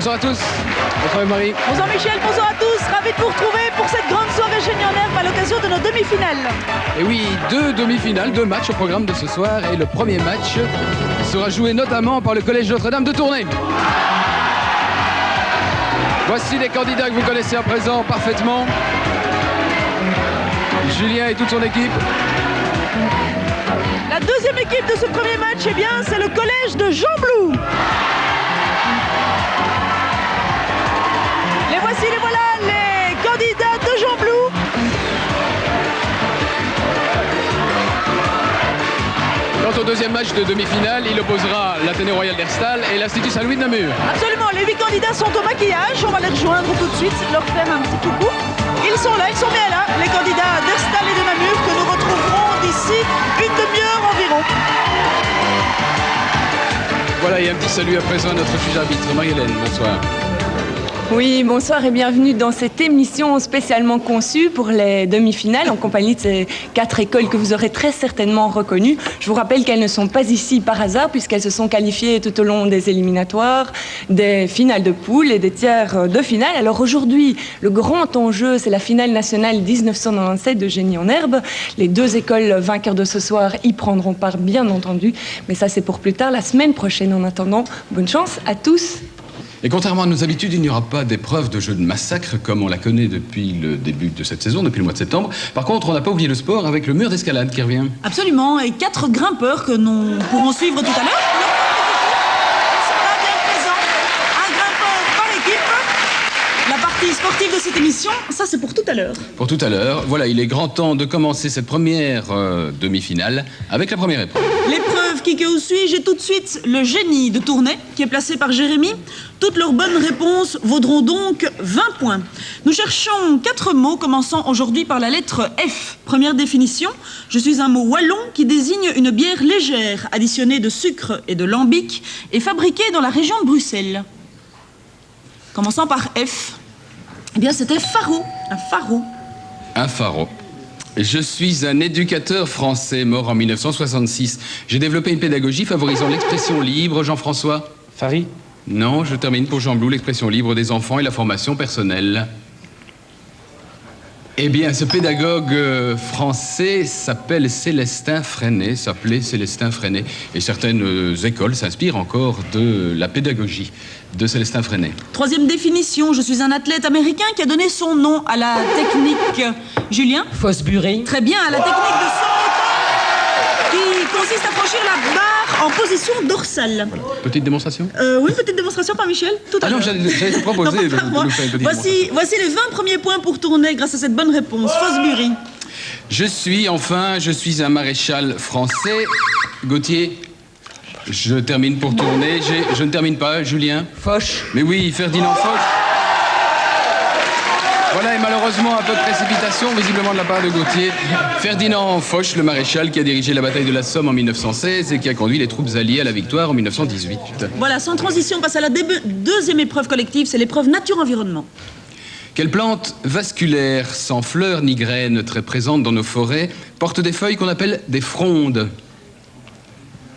Bonsoir à tous. Bonsoir Marie. Bonsoir Michel, bonsoir à tous. Ravi de vous retrouver pour cette grande soirée Génie en Herbe à l'occasion de nos demi-finales. Et oui, 2 demi-finales, 2 matchs au programme de ce soir. Et le premier match sera joué notamment par le Collège Notre-Dame de Tournai. Voici les candidats que vous connaissez à présent parfaitement. Julien et toute son équipe. La deuxième équipe de ce premier match, eh bien, c'est le Collège de Jean Blou. Les voici, les voilà, les candidats de Jean Blou. Quant au deuxième match de demi-finale, il opposera l'Athénée Royal d'Herstal et l'Institut Saint-Louis de Namur. Absolument, les 8 candidats sont au maquillage. On va les rejoindre tout de suite, leur faire un petit coucou. Ils sont là, ils sont bien là, les candidats d'Herstal et de Namur que nous retrouverons d'ici une demi-heure environ. Voilà, et un petit salut à présent à notre juge arbitre, Marie-Hélène, bonsoir. Oui, bonsoir et bienvenue dans cette émission spécialement conçue pour les demi-finales en compagnie de ces 4 écoles que vous aurez très certainement reconnues. Je vous rappelle qu'elles ne sont pas ici par hasard puisqu'elles se sont qualifiées tout au long des éliminatoires, des finales de poule et des tiers de finale. Alors aujourd'hui, le grand enjeu, c'est la finale nationale 1997 de Génie en Herbe. Les 2 écoles vainqueurs de ce soir y prendront part, bien entendu. Mais ça, c'est pour plus tard, la semaine prochaine. En attendant, bonne chance à tous. Et contrairement à nos habitudes, il n'y aura pas d'épreuve de jeu de massacre comme on la connaît depuis le début de cette saison, depuis le mois de septembre. Par contre, on n'a pas oublié le sport avec le mur d'escalade qui revient. Absolument, et 4 grimpeurs que nous pourrons suivre tout à l'heure. Sera bien présent, un grimpeur par équipe. La partie sportive de cette émission, ça c'est pour tout à l'heure. Pour tout à l'heure, voilà, il est grand temps de commencer cette première demi-finale avec la première épreuve. L'épreuve qui que suis, j'ai tout de suite le génie de Tournai qui est placé par Jérémy. Toutes leurs bonnes réponses vaudront donc 20 points. Nous cherchons 4 mots commençant aujourd'hui par la lettre F. Première définition, je suis un mot wallon qui désigne une bière légère additionnée de sucre et de lambic et fabriquée dans la région de Bruxelles. Commençant par F. Eh bien, c'était faro, un faro. Un faro. Je suis un éducateur français mort en 1966. J'ai développé une pédagogie favorisant l'expression libre, Jean-François. Fary? Non, je termine pour Jean Blou, l'expression libre des enfants et la formation personnelle. Eh bien, ce pédagogue français s'appelle Célestin Freinet, s'appelait Célestin Freinet. Et certaines écoles s'inspirent encore de la pédagogie de Célestin Freinet. Troisième définition, je suis un athlète américain qui a donné son nom à la technique. Julien? Fosbury? Très bien, à la technique de saut qui consiste à franchir la barre en position dorsale. Voilà. Petite démonstration? Oui, petite démonstration par Michel, tout à l'heure. Ah non, j'allais te proposer de nous faire une petite démonstration. Voici les 20 premiers points pour Tournai grâce à cette bonne réponse. Fosbury. Je suis un maréchal français. Gauthier? Je termine pour Tournai. Je ne termine pas, Julien? Foch? Mais oui, Ferdinand Foch. Voilà, et malheureusement, un peu de précipitation, visiblement de la part de Gauthier. Ferdinand Foch, le maréchal qui a dirigé la bataille de la Somme en 1916 et qui a conduit les troupes alliées à la victoire en 1918. Voilà, sans transition, on passe à la deuxième épreuve collective, c'est l'épreuve nature-environnement. Quelle plante vasculaire, sans fleurs ni graines, très présente dans nos forêts, porte des feuilles qu'on appelle des frondes?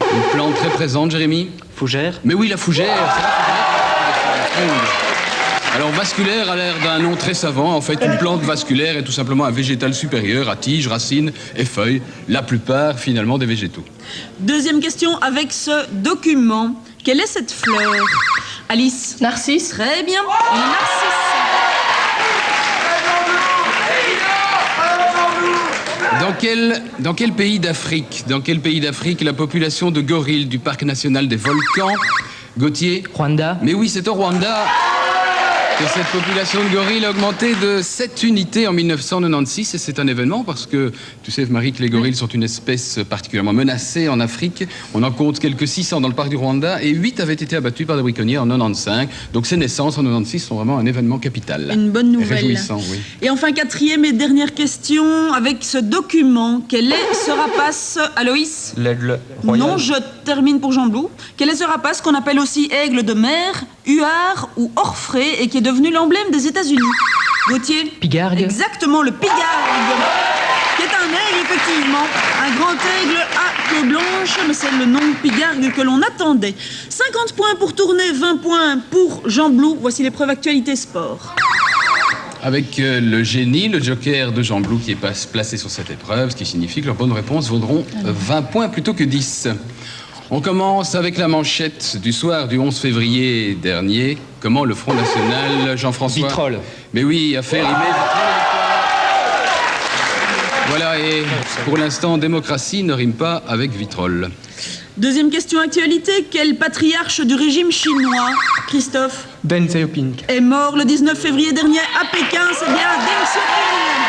Une plante très présente, Jérémy? Fougère? Mais oui, la fougère, c'est la fougère. Alors, vasculaire a l'air d'un nom très savant. En fait, une plante vasculaire est tout simplement un végétal supérieur à tiges, racines et feuilles, la plupart, finalement, des végétaux. Deuxième question avec ce document. Quelle est cette fleur? Alice? Narcisse? Très bien, le narcisse. Dans quel pays d'Afrique la population de gorilles du parc national des volcans, Gauthier? Rwanda? Mais oui, c'est au Rwanda que cette population de gorilles a augmenté de 7 unités en 1996. Et c'est un événement parce que, tu sais, Marie, que les gorilles sont une espèce particulièrement menacée en Afrique. On en compte quelques 600 dans le parc du Rwanda et 8 avaient été abattus par des braconniers en 95. Donc ces naissances en 96 sont vraiment un événement capital. Une bonne nouvelle. Réjouissant, oui. Et enfin, quatrième et dernière question avec ce document. Quel est ce rapace, Aloïs? L'aigle royal? Non, je termine pour Jean Blou. Quel est ce rapace qu'on appelle aussi aigle de mer, huard ou orfrée et qui est devenu l'emblème des États-Unis? Gauthier? Pigargue? Exactement, le pigargue. C'est un aigle, effectivement. Un grand aigle à queue blanche, mais c'est le nom pigargue que l'on attendait. 50 points pour Tournai, 20 points pour Jean Blou. Voici l'épreuve actualité sport. Avec le génie, le joker de Jean Blou qui est placé sur cette épreuve, ce qui signifie que leurs bonnes réponses vaudront 20 points plutôt que 10. On commence avec la manchette du soir du 11 février dernier. Comment le Front National, Jean-François... Vitrolles. Mais oui, a fait rimer Vitrolles. Voilà, et pour l'instant, démocratie ne rime pas avec Vitrolles. Deuxième question actualité. Quel patriarche du régime chinois, Christophe, Deng Xiaoping. est mort le 19 février dernier à Pékin? C'est bien Deng Xiaoping,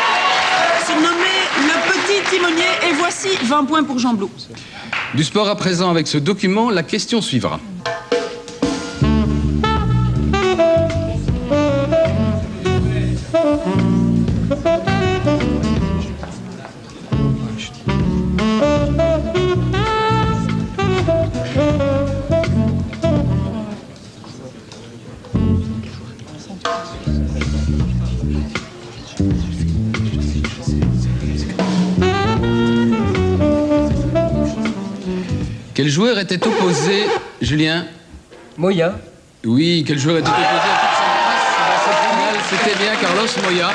surnommé le petit timonier. Et voici 20 points pour Jean Blou. Du sport à présent avec ce document, la question suivra. Quel joueur était opposé, Julien? Moya. Oui, quel joueur était opposé à toute sa race dans cette finale? C'était bien Carlos Moya,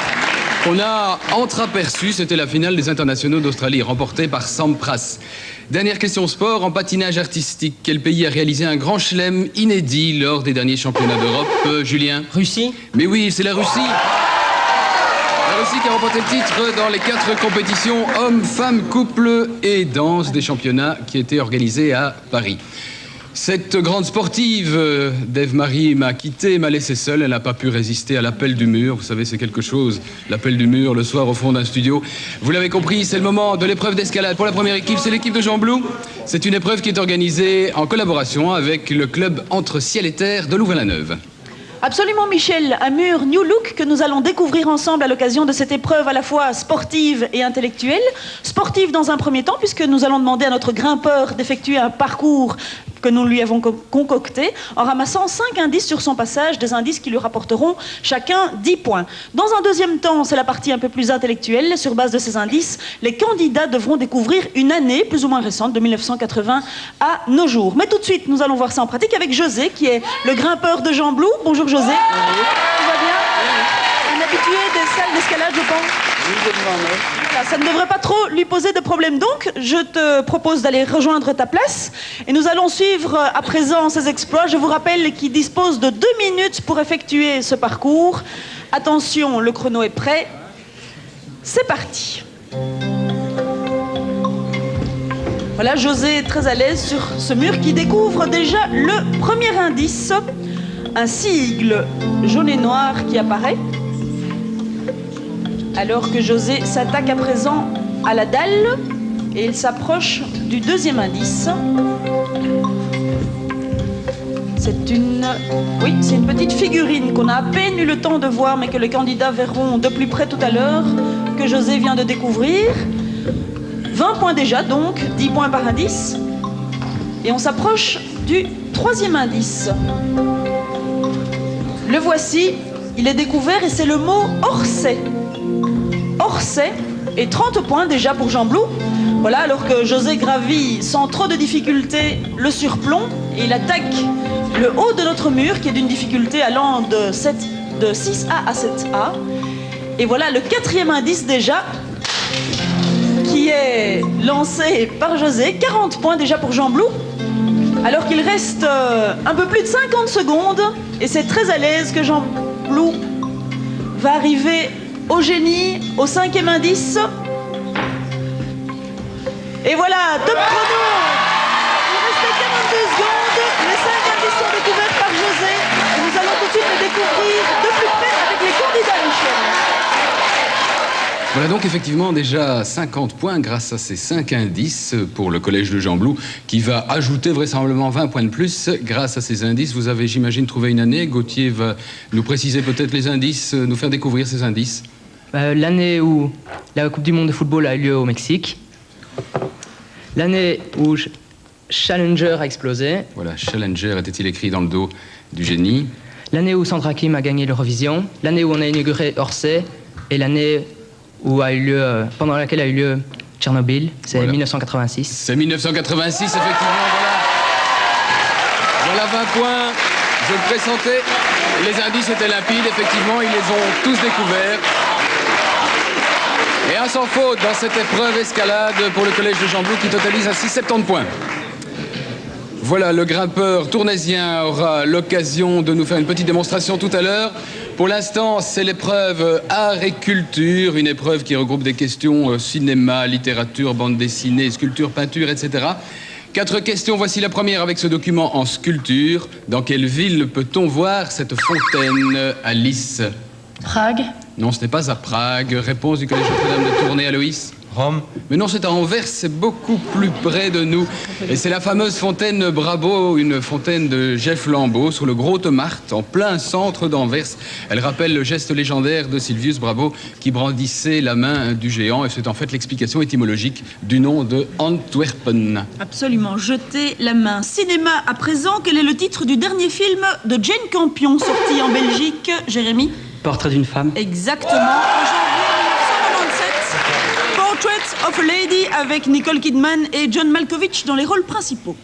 qu'on a entreaperçu. C'était la finale des internationaux d'Australie, remportée par Sampras. Dernière question sport, en patinage artistique. Quel pays a réalisé un grand chelem inédit lors des derniers championnats d'Europe, Julien? Russie. Mais oui, c'est la Russie. La Russie qui a remporté le titre dans les 4 compétitions hommes, femmes, couple et danse des championnats qui étaient organisés à Paris. Cette grande sportive, d'Ève-Marie, m'a quitté, m'a laissé seule. Elle n'a pas pu résister à l'appel du mur. Vous savez, c'est quelque chose, l'appel du mur, le soir au fond d'un studio. Vous l'avez compris, c'est le moment de l'épreuve d'escalade. Pour la première équipe, c'est l'équipe de Jean Blou. C'est une épreuve qui est organisée en collaboration avec le club Entre Ciel et Terre de Louvain-la-Neuve. Absolument, Michel, un mur New Look que nous allons découvrir ensemble à l'occasion de cette épreuve à la fois sportive et intellectuelle. Sportive dans un premier temps, puisque nous allons demander à notre grimpeur d'effectuer un parcours que nous lui avons concocté en ramassant 5 indices sur son passage, des indices qui lui rapporteront chacun 10 points. Dans un deuxième temps, c'est la partie un peu plus intellectuelle. Sur base de ces indices, les candidats devront découvrir une année plus ou moins récente, de 1980 à nos jours. Mais tout de suite, nous allons voir ça en pratique avec José, qui est le grimpeur de Jean Blou. Bonjour José. Tout va bien? Un habitué des salles d'escalade, je pense. Voilà, ça ne devrait pas trop lui poser de problème. Donc, je te propose d'aller rejoindre ta place et nous allons suivre à présent ses exploits. Je vous rappelle qu'il dispose de 2 minutes pour effectuer ce parcours. Attention, le chrono est prêt. C'est parti. Voilà, José est très à l'aise sur ce mur qui découvre déjà le premier indice. Un sigle jaune et noir qui apparaît. Alors que José s'attaque à présent à la dalle et il s'approche du deuxième indice. C'est une petite figurine qu'on a à peine eu le temps de voir, mais que les candidats verront de plus près tout à l'heure, que José vient de découvrir. 20 points déjà, donc 10 points par indice. Et on s'approche du troisième indice. Le voici, il est découvert et c'est le mot Orsay. Orsay et 30 points déjà pour Jean Blou. Voilà, alors que José gravit sans trop de difficulté le surplomb et il attaque le haut de notre mur qui est d'une difficulté allant de 6A à 7A. Et voilà le quatrième indice déjà qui est lancé par José. 40 points déjà pour Jean Blou. Alors qu'il reste un peu plus de 50 secondes et c'est très à l'aise que Jean Blou va arriver au génie, au cinquième indice. Et voilà, top chrono. Il restait 42 secondes. Les 5 indices sont découverts par José. Et nous allons tout de suite les découvrir de plus près avec les candidats, Michel. Voilà donc effectivement déjà 50 points grâce à ces 5 indices pour le collège de Jean Blou qui va ajouter vraisemblablement 20 points de plus grâce à ces indices. Vous avez, j'imagine, trouvé une année. Gauthier va nous préciser peut-être les indices, nous faire découvrir ces indices. L'année où la Coupe du Monde de football a eu lieu au Mexique. L'année où Challenger a explosé. Voilà, Challenger était-il écrit dans le dos du génie. L'année où Sandra Kim a gagné l'Eurovision. L'année où on a inauguré Orsay. Et l'année pendant laquelle a eu lieu Tchernobyl, c'est Voilà. 1986. C'est 1986, effectivement, voilà. Voilà 20 points, je le pressentais. Les indices étaient limpides, effectivement, ils les ont tous découverts. Et un sans faute dans cette épreuve escalade pour le collège de Jean-Blou qui totalise ainsi 70 points. Voilà, le grimpeur tournaisien aura l'occasion de nous faire une petite démonstration tout à l'heure. Pour l'instant, c'est l'épreuve art et culture, une épreuve qui regroupe des questions cinéma, littérature, bande dessinée, sculpture, peinture, etc. 4 questions, voici la première avec ce document en sculpture. Dans quelle ville peut-on voir cette fontaine, Alice? Prague. Non, ce n'est pas à Prague. Réponse du collège Notre-Dame de Tournai, Aloïs? Rome. Mais non, c'est à Anvers, c'est beaucoup plus près de nous. Et c'est la fameuse fontaine Brabo, une fontaine de Jeff Lambeau sur le Grote Markt, en plein centre d'Anvers. Elle rappelle le geste légendaire de Sylvius Brabo qui brandissait la main du géant. Et c'est en fait l'explication étymologique du nom de Antwerpen. Absolument, jeter la main. Cinéma à présent, quel est le titre du dernier film de Jane Campion sorti en Belgique, Jérémy? Portrait d'une femme. Exactement, en janvier 1997. Portrait of a Lady avec Nicole Kidman et John Malkovich dans les rôles principaux.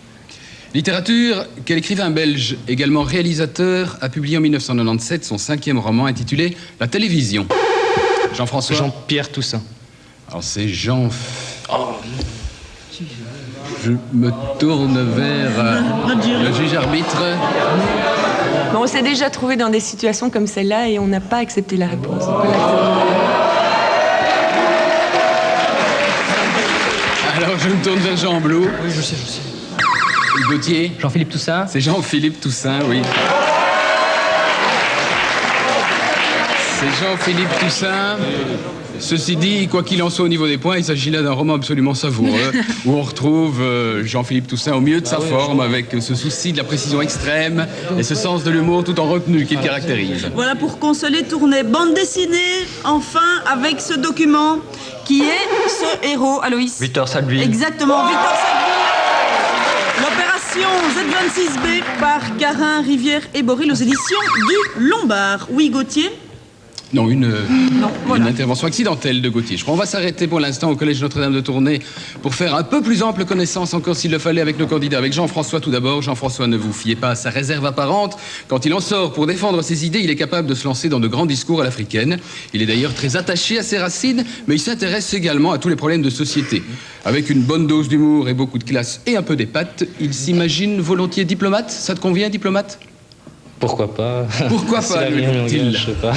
Littérature, quel écrivain belge, également réalisateur, a publié en 1997 son 5e roman intitulé La télévision. Jean-François? Jean-Pierre Toussaint. Alors c'est Jean... Je me tourne vers le juge arbitre. Mais on s'est déjà trouvé dans des situations comme celle-là et on n'a pas accepté la réponse. Alors je me tourne vers Jean Blou. Oui, je sais. Gauthier? Jean-Philippe Toussaint. C'est Jean-Philippe Toussaint, oui. C'est Jean-Philippe Toussaint. Ceci dit, quoi qu'il en soit au niveau des points, il s'agit là d'un roman absolument savoureux où on retrouve Jean-Philippe Toussaint au mieux de sa forme avec ce souci de la précision extrême et ce sens de l'humour tout en retenue qui le caractérise. Voilà pour consoler Tournai. Bande dessinée, enfin, avec ce document qui est ce héros, Aloïs. Victor Salville. Exactement, Victor Salville. L'opération Z26B par Garin, Rivière et Boril aux éditions du Lombard. Oui, Gauthier? Non, une voilà. intervention accidentelle de Gauthier. Je crois qu'on va s'arrêter pour l'instant au Collège Notre-Dame de Tournai pour faire un peu plus ample connaissance encore s'il le fallait avec nos candidats. Avec Jean-François tout d'abord. Jean-François, ne vous fiez pas à sa réserve apparente. Quand il en sort pour défendre ses idées, il est capable de se lancer dans de grands discours à l'africaine. Il est d'ailleurs très attaché à ses racines, mais il s'intéresse également à tous les problèmes de société. Avec une bonne dose d'humour et beaucoup de classe et un peu des pattes, il s'imagine volontiers diplomate. Ça te convient, diplomate? Pourquoi pas? Pourquoi C'est pas, la nous meilleure dit-il. langage, je sais pas.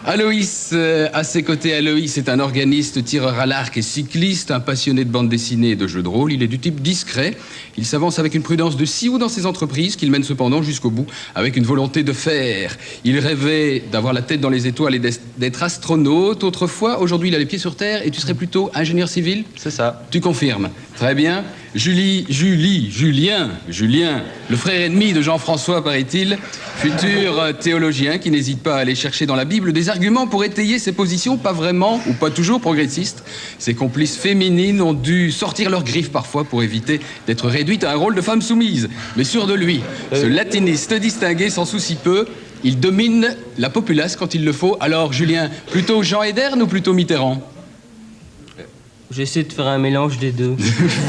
Aloïs, à ses côtés, Aloïs est un organiste, tireur à l'arc et cycliste, un passionné de bande dessinée et de jeux de rôle. Il est du type discret. Il s'avance avec une prudence de sioux dans ses entreprises qu'il mène cependant jusqu'au bout avec une volonté de faire. Il rêvait d'avoir la tête dans les étoiles et d'être astronaute autrefois. Aujourd'hui, il a les pieds sur terre et tu serais plutôt ingénieur civil? C'est ça. Tu confirmes. Très bien. Julien, le frère ennemi de Jean-François, paraît-il, futur théologien qui n'hésite pas à aller chercher dans la Bible des arguments pour étayer ses positions pas vraiment ou pas toujours progressistes. Ses complices féminines ont dû sortir leurs griffes parfois pour éviter d'être réduites à un rôle de femme soumise. Mais sûr de lui, ce latiniste distingué s'en soucie peu. Il domine la populace quand il le faut. Alors, Julien, plutôt Jean Hedern ou plutôt Mitterrand? J'essaie de faire un mélange des deux.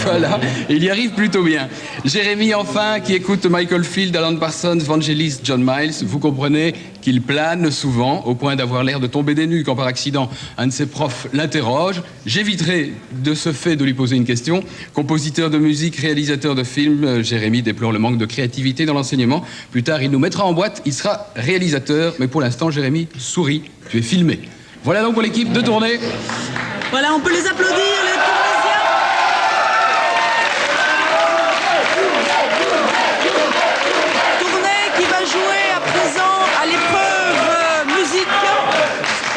Voilà, il y arrive plutôt bien. Jérémy, enfin, qui écoute Michael Field, Alan Parsons, Vangelis, John Miles, vous comprenez qu'il plane souvent, au point d'avoir l'air de tomber des nues quand par accident un de ses profs l'interroge. J'éviterai de ce fait de lui poser une question. Compositeur de musique, réalisateur de films, Jérémy déplore le manque de créativité dans l'enseignement. Plus tard, il nous mettra en boîte, il sera réalisateur, mais pour l'instant, Jérémy, souris, tu es filmé. Voilà donc pour l'équipe de Tournai. Voilà, on peut les applaudir, les Tournaisiens. Tournai qui va jouer à présent à l'épreuve musique.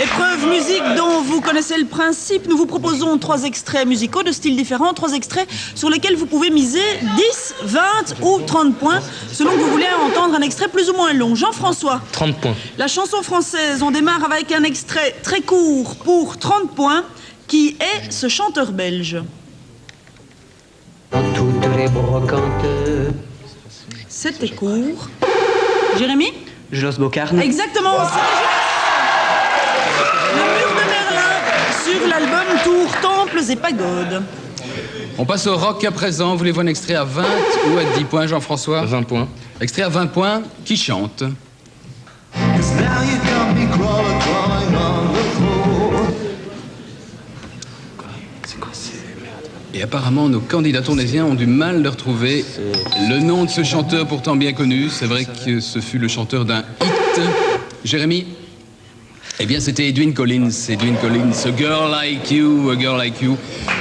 Épreuve musique dont vous connaissez le principe. Nous vous proposons 3 extraits musicaux de styles différents, 3 extraits sur lesquels vous pouvez miser 10, 20 ou 30 points, selon que vous voulez entendre un extrait plus ou moins long. Jean-François. 30 points. La chanson française, on démarre avec un extrait très court pour 30 points. Qui est ce chanteur belge? Dans toutes les brocantes. C'était court. Jérémy? Jolos Bocarne. Exactement, c'était juste. Le mur de Berlin sur l'album Tours, Temples et Pagodes. On passe au rock à présent. Voulez-vous un extrait à 20 ou à 10 points, Jean-François? 20 points. Extrait à 20 points, qui chante? Et apparemment, nos candidats tournaisiens ont du mal de retrouver le nom de ce chanteur pourtant bien connu. C'est vrai que ce fut le chanteur d'un hit. Jérémy? Eh bien, c'était Edwyn Collins. Edwyn Collins, A Girl Like You, A Girl Like You.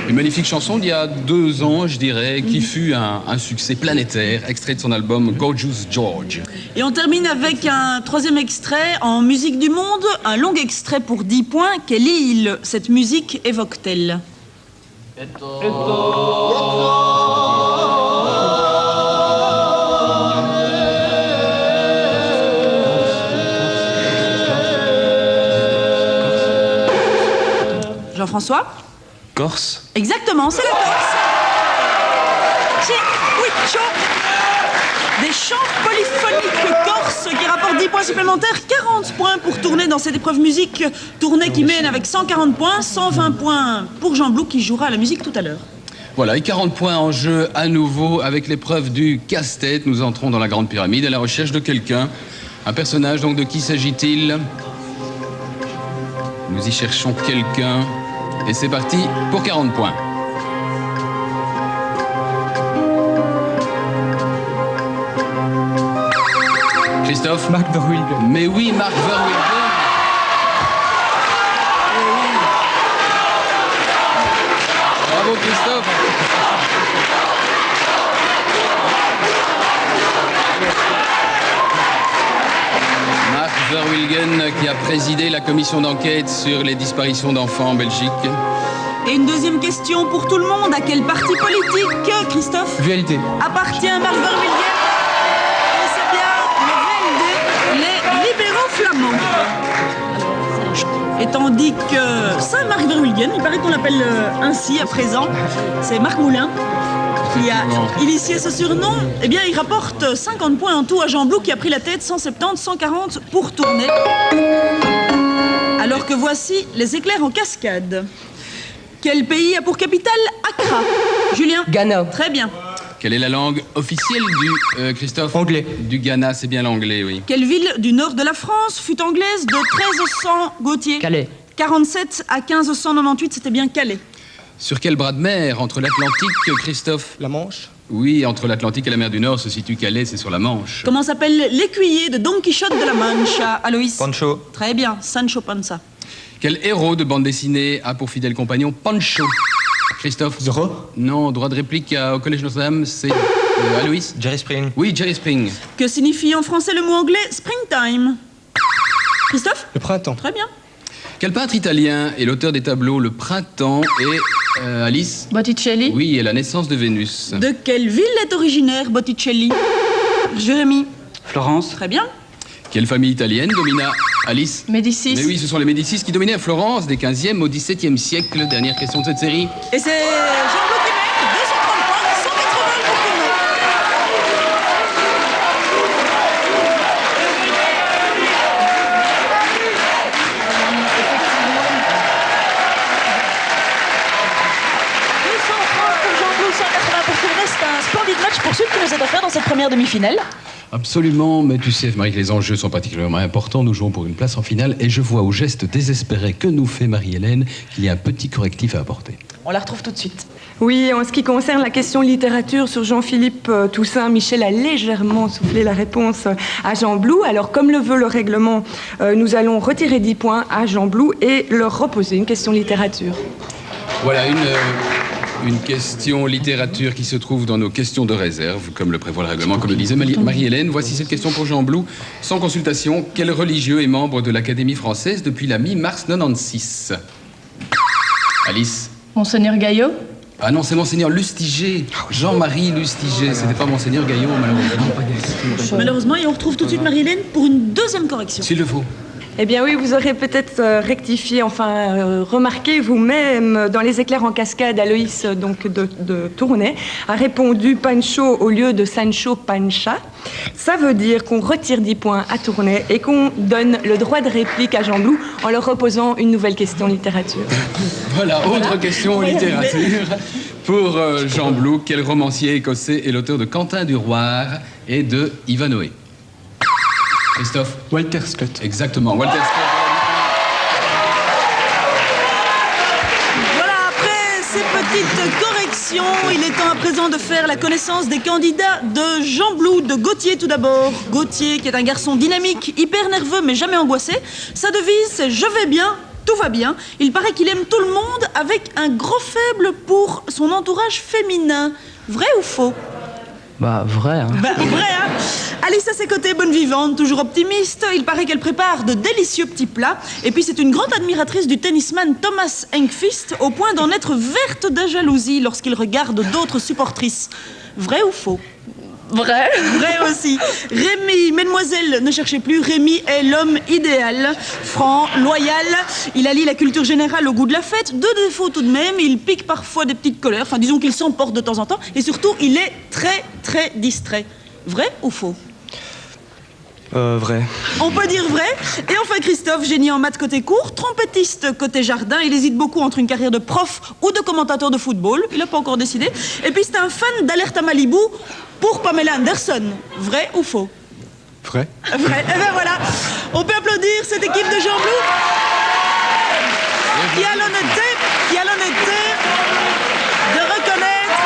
Une magnifique chanson d'il y a 2 ans, je dirais, qui fut un succès planétaire, extrait de son album Gorgeous George. Et on termine avec un 3e extrait en musique du monde, un long extrait pour 10 points. Quelle île cette musique évoque-t-elle? Jean-François? Corse. Exactement, c'est la Corse. Oui, chaud. Des chants polyphoniques corses qui rapportent 10 points supplémentaires, 40 points pour Tournai dans cette épreuve musique. Tournai qui mène avec 140 points, 120 points pour Jean Blou qui jouera à la musique tout à l'heure. Voilà, et 40 points en jeu à nouveau avec l'épreuve du casse-tête. Nous entrons dans la Grande Pyramide à la recherche de quelqu'un. Un personnage, donc de qui s'agit-il? Nous y cherchons quelqu'un. Et c'est parti pour 40 points. Christophe? Marc Verwilgen. Mais oui, Marc Verwilgen. Eh oui. Bravo Christophe. Marc Verwilgen qui a présidé la commission d'enquête sur les disparitions d'enfants en Belgique. Et une deuxième question pour tout le monde. À quel parti politique, Christophe, VLD. appartient Marc Verwilgen? Et c'est bien le VLD, les libéraux flamands. Et tandis que Saint-Marc Verwilgen, il paraît qu'on l'appelle ainsi à présent, c'est Marc Moulin qui a initié ce surnom. Eh bien, il rapporte 50 points en tout à Jean Blou qui a pris la tête, 170, 140 pour Tournai. Alors que voici les éclairs en cascade. Quel pays a pour capitale Accra? Julien? Ghana. Très bien. Quelle est la langue officielle du Christophe? Anglais. Du Ghana, c'est bien l'anglais, oui. Quelle ville du nord de la France fut anglaise de 1300 Gauthier? Calais. 47 à 1598, c'était bien Calais. Sur quel bras de mer entre l'Atlantique, Christophe? La Manche. Oui, entre l'Atlantique et la mer du Nord se situe Calais, c'est sur la Manche. Comment s'appelle l'écuyer de Don Quichotte de la Mancha, Aloïs? Pancho. Très bien, Sancho Panza. Quel héros de bande dessinée a pour fidèle compagnon Pancho? Christophe? Zorro. Non, droit de réplique au Collège Notre-Dame, c'est Aloïs? Jerry Spring. Oui, Jerry Spring. Que signifie en français le mot anglais springtime? Christophe? Le printemps. Très bien. Quel peintre italien est l'auteur des tableaux Le Printemps et Alice? Botticelli? Oui, et La naissance de Vénus. De quelle ville est originaire Botticelli? Jérémy? Florence. Très bien. Quelle famille italienne domina Alice? Médicis? Mais oui, ce sont les Médicis qui dominaient à Florence des 15e au 17e siècle. Dernière question de cette série. Et c'est Jean-Claude qui mène, 230 points, 180 pour Tournai. C'est un splendide match pour ceux qui nous aident à faire dans cette première demi-finale. Absolument, mais tu sais, Marie, que les enjeux sont particulièrement importants. Nous jouons pour une place en finale et je vois au geste désespéré que nous fait Marie-Hélène qu'il y a un petit correctif à apporter. On la retrouve tout de suite. Oui, en ce qui concerne la question littérature sur Jean-Philippe Toussaint, Michel a légèrement soufflé la réponse à Jean Blou. Alors, comme le veut le règlement, nous allons retirer 10 points à Jean Blou et leur reposer une question littérature. Voilà, une question littérature qui se trouve dans nos questions de réserve, comme le prévoit le règlement, comme le disait Marie-Hélène. Voici cette question pour Jean Blou. Sans consultation, quel religieux est membre de l'Académie française depuis la mi-mars 96? Alice? Monseigneur Gaillot? Ah non, c'est Monseigneur Lustiger. Jean-Marie Lustiger. C'était pas Monseigneur Gaillot, malheureusement. Malheureusement, et on retrouve tout de suite Marie-Hélène pour une deuxième correction. S'il le faut. Eh bien oui, vous aurez peut-être rectifié, remarqué vous-même, dans les éclairs en cascade, Aloïs donc de Tournai a répondu Pancho au lieu de Sancho Pancha. Ça veut dire qu'on retire 10 points à Tournai et qu'on donne le droit de réplique à Jean Blou en leur reposant une nouvelle question littérature. Voilà, autre question en littérature. Pour Jean Blou, quel romancier écossais est l'auteur de Quentin du Roir et de Ivanhoé? Christophe? Walter Scott. Exactement, Walter Scott. Voilà, après ces petites corrections, il est temps à présent de faire la connaissance des candidats de Jean Blou, de Gauthier tout d'abord. Gauthier, qui est un garçon dynamique, hyper nerveux mais jamais angoissé. Sa devise, c'est « Je vais bien ». Tout va bien. Il paraît qu'il aime tout le monde avec un gros faible pour son entourage féminin. Vrai ou faux? Bah, vrai, hein. Bah, vrai, hein. Alice à ses côtés, bonne vivante, toujours optimiste. Il paraît qu'elle prépare de délicieux petits plats. Et puis c'est une grande admiratrice du tennisman Thomas Engqvist, au point d'en être verte de jalousie lorsqu'il regarde d'autres supportrices. Vrai ou faux? Vrai? Vrai aussi. Rémi, mesdemoiselles, ne cherchez plus. Rémi est l'homme idéal. Franc, loyal. Il allie la culture générale au goût de la fête. Deux défauts tout de même. Il pique parfois des petites colères. Enfin, disons qu'il s'emporte de temps en temps. Et surtout, il est très, très distrait. Vrai ou faux? Vrai. On peut dire vrai. Et enfin Christophe, génie en maths côté court, trompettiste côté jardin. Il hésite beaucoup entre une carrière de prof ou de commentateur de football. Il n'a pas encore décidé. Et puis c'est un fan d'Alerte à Malibu pour Pamela Anderson. Vrai ou faux? Vrai. Vrai. Et ben voilà. On peut applaudir cette équipe de Jean Blou qui a l'honnêteté de reconnaître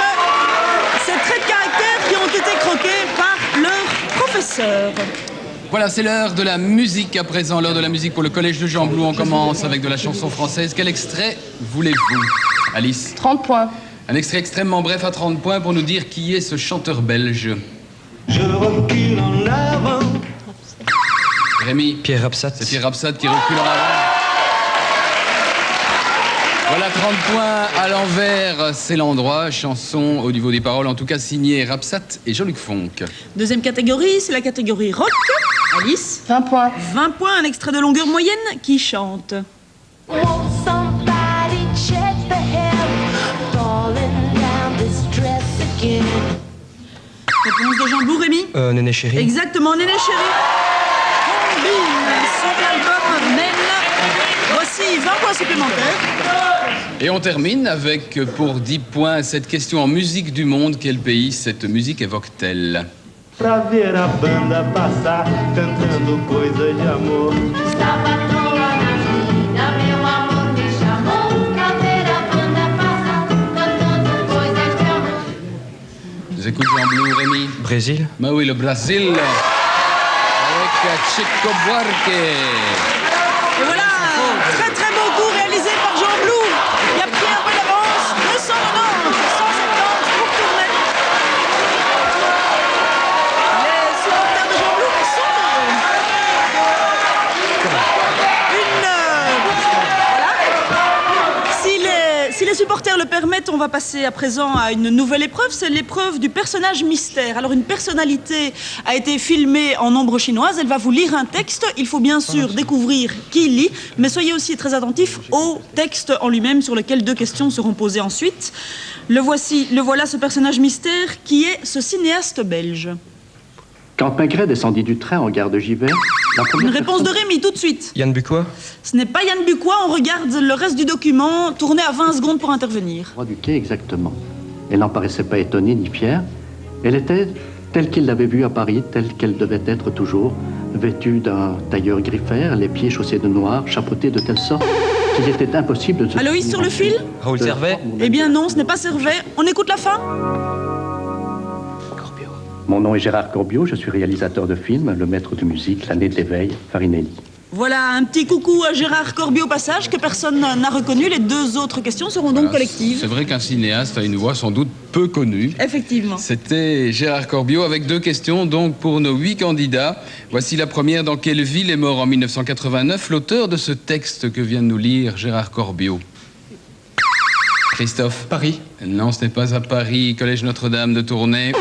ces traits de caractère qui ont été croqués par leur professeur. Voilà, c'est l'heure de la musique à présent, l'heure de la musique pour le collège de Jean Blou. On commence avec de la chanson française. Quel extrait voulez-vous, Alice? 30 points. Un extrait extrêmement bref à 30 points pour nous dire qui est ce chanteur belge. Je recule en avant. Rémi? Pierre Rapsat. C'est Pierre Rapsat qui recule en avant. Voilà, 30 points à l'envers, c'est l'endroit. Chanson au niveau des paroles, en tout cas signée Rapsat et Jean-Luc Fonck. Deuxième catégorie, c'est la catégorie rock. Alice? 20 points. 20 points, un extrait de longueur moyenne qui chante. Réponse de Jean Blou, Rémi? Néné Chéri. Exactement, Néné Chéri. Combine sur l'album Men. Voici 20 points supplémentaires. Et on termine avec, pour 10 points, cette question en musique du monde. Quel pays cette musique évoque-t-elle? Pra ver a banda passar, cantando coisas de amor. Je vous écoute Jean Blou, Rémi. Brésil. Bah oui, le Brésil. Avec Chico Buarque. Et voilà, très très beau coup réalisé par Jean Blou. Il a pris un peu d'avance. 290, 170 pour Tournai. Les supporters de Jean Blou sont heureux. Si les supporters le permettent, on va passer à présent à une nouvelle épreuve. C'est l'épreuve du personnage mystère. Alors une personnalité a été filmée en ombre chinoise. Elle va vous lire un texte. Il faut bien sûr découvrir qui lit, mais soyez aussi très attentifs au texte en lui-même sur lequel deux questions seront posées ensuite. Le voilà ce personnage mystère qui est ce cinéaste belge. Quand Maigret descendit du train en gare de Givet, la première Une réponse de personne- Rémi tout de suite. Yann Bucois. Ce n'est pas Yann Bucois. On regarde le reste du document. Tournez à 20 secondes pour intervenir. du quai exactement. Elle n'en paraissait pas étonnée ni fière. Elle était telle qu'il l'avait vue à Paris, telle qu'elle devait être toujours, vêtue d'un tailleur griffère, les pieds chaussés de noir, chapeautée de telle sorte qu'il était impossible de se... Aloïs sur le fil? Raoul Servet. Eh bien non, ce n'est pas Servet. On écoute la fin? Mon nom est Gérard Corbiot, je suis réalisateur de films, le maître de musique, l'année de l'éveil, Farinelli. Voilà, un petit coucou à Gérard Corbiot au passage, que personne n'a reconnu. Les deux autres questions seront donc Voilà, collectives. C'est vrai qu'un cinéaste a une voix sans doute peu connue. Effectivement. C'était Gérard Corbiot avec deux questions donc pour nos 8 candidats. Voici la première. Dans quelle ville est mort en 1989 l'auteur de ce texte que vient de nous lire Gérard Corbiot? Christophe? Paris. Non, ce n'est pas à Paris. Collège Notre-Dame de Tournai.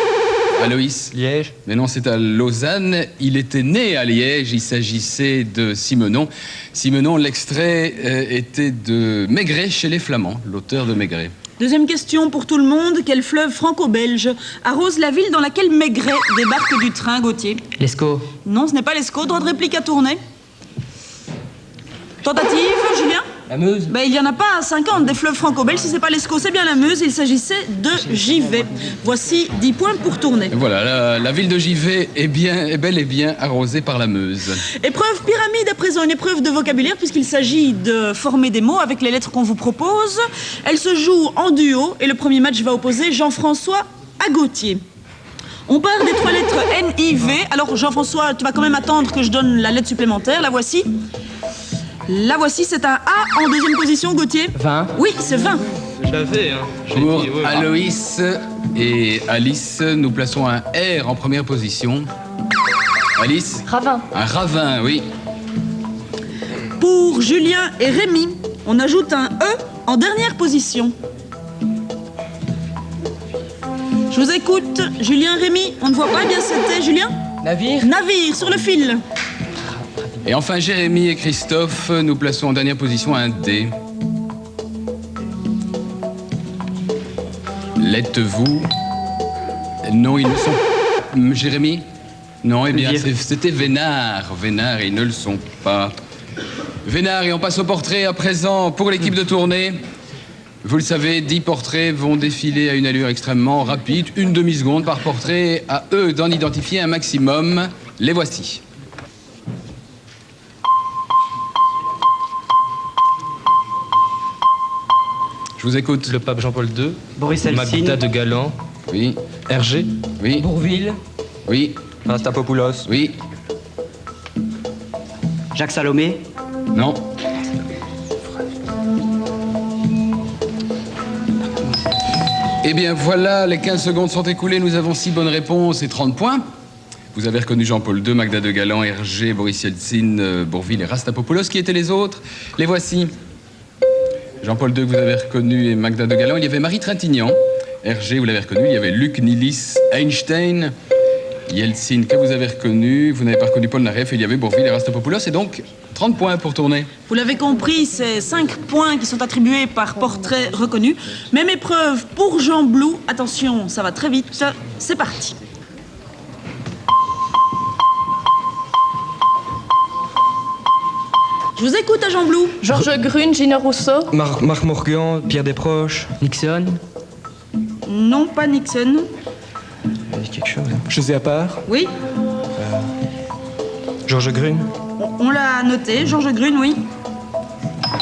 Aloïs. Liège. Mais non, c'est à Lausanne. Il était né à Liège. Il s'agissait de Simenon. Simenon, l'extrait était de Maigret chez les Flamands, l'auteur de Maigret. Deuxième question pour tout le monde. Quel fleuve franco-belge arrose la ville dans laquelle Maigret débarque du train, Gauthier? L'Escaut. Non, ce n'est pas l'Escaut. Droit de réplique à tourner. Tentative, Julien? La Meuse. Ben, il n'y en a pas 50 des fleuves franco-belges. Si c'est pas l'Escaut, c'est bien la Meuse. Il s'agissait de Givet. Voici 10 points pour tourner. Et voilà, la ville de Givet est bel et bien arrosée par la Meuse. Épreuve pyramide à présent, une épreuve de vocabulaire puisqu'il s'agit de former des mots avec les lettres qu'on vous propose. Elle se joue en duo et le premier match va opposer Jean-François à Gauthier. On part des 3 lettres N-I-V. Alors Jean-François, tu vas quand même attendre que je donne la lettre supplémentaire. La voici. La voici, c'est un A en deuxième position, Gauthier. 20. Oui, c'est 20. J'avais, hein. Pour Aloïs et Alice, nous plaçons un R en première position. Alice? Ravin. Un ravin, oui. Pour Julien et Rémi, on ajoute un E en dernière position. Je vous écoute. Julien, Rémi, on ne voit pas bien c'était Julien? Navire. Navire, sur le fil. Et enfin, Jérémy et Christophe, nous plaçons en dernière position un D. L'êtes-vous? Non, ils ne sont... Jérémy? Non, eh bien, c'était Vénard. Vénard, ils ne le sont pas. Vénard, et on passe au portrait à présent pour l'équipe de tournée. Vous le savez, 10 portraits vont défiler à une allure extrêmement rapide, une demi-seconde par portrait, à eux d'en identifier un maximum. Les voici. Je vous écoute. Le pape Jean-Paul II. Boris Helsinki. Magda de Galan. Oui, Hergé. oui, Bourville. oui, Rastapopoulos. oui, Jacques Salomé. non. Eh bien voilà, les 15 secondes sont écoulées, nous avons 6 bonnes réponses et 30 points. Vous avez reconnu Jean-Paul II, Magda de Galan, Hergé, Boris Yeltsin, Bourville et Rastapopoulos. Qui étaient les autres? Les voici. Jean-Paul II, que vous avez reconnu, et Magda de Galan. Il y avait Marie Trintignant. Hergé, vous l'avez reconnu. Il y avait Luc Nilis, Einstein. Yeltsin, que vous avez reconnu. Vous n'avez pas reconnu Paul Naref. Et il y avait Bourville et Rastapopoulos. Et donc, 30 points pour tourner. Vous l'avez compris, c'est 5 points qui sont attribués par portrait reconnu. Même épreuve pour Jean Blou. Attention, ça va très vite. C'est parti. Je vous écoute à Jean Blou. Georges Grune, Gino Rousseau. Marc Morgan, Pierre Desproges. Nixon. Non, pas Nixon. Quelque chose. José Appart. Oui, Georges Grune. on l'a noté. Georges Grune, oui.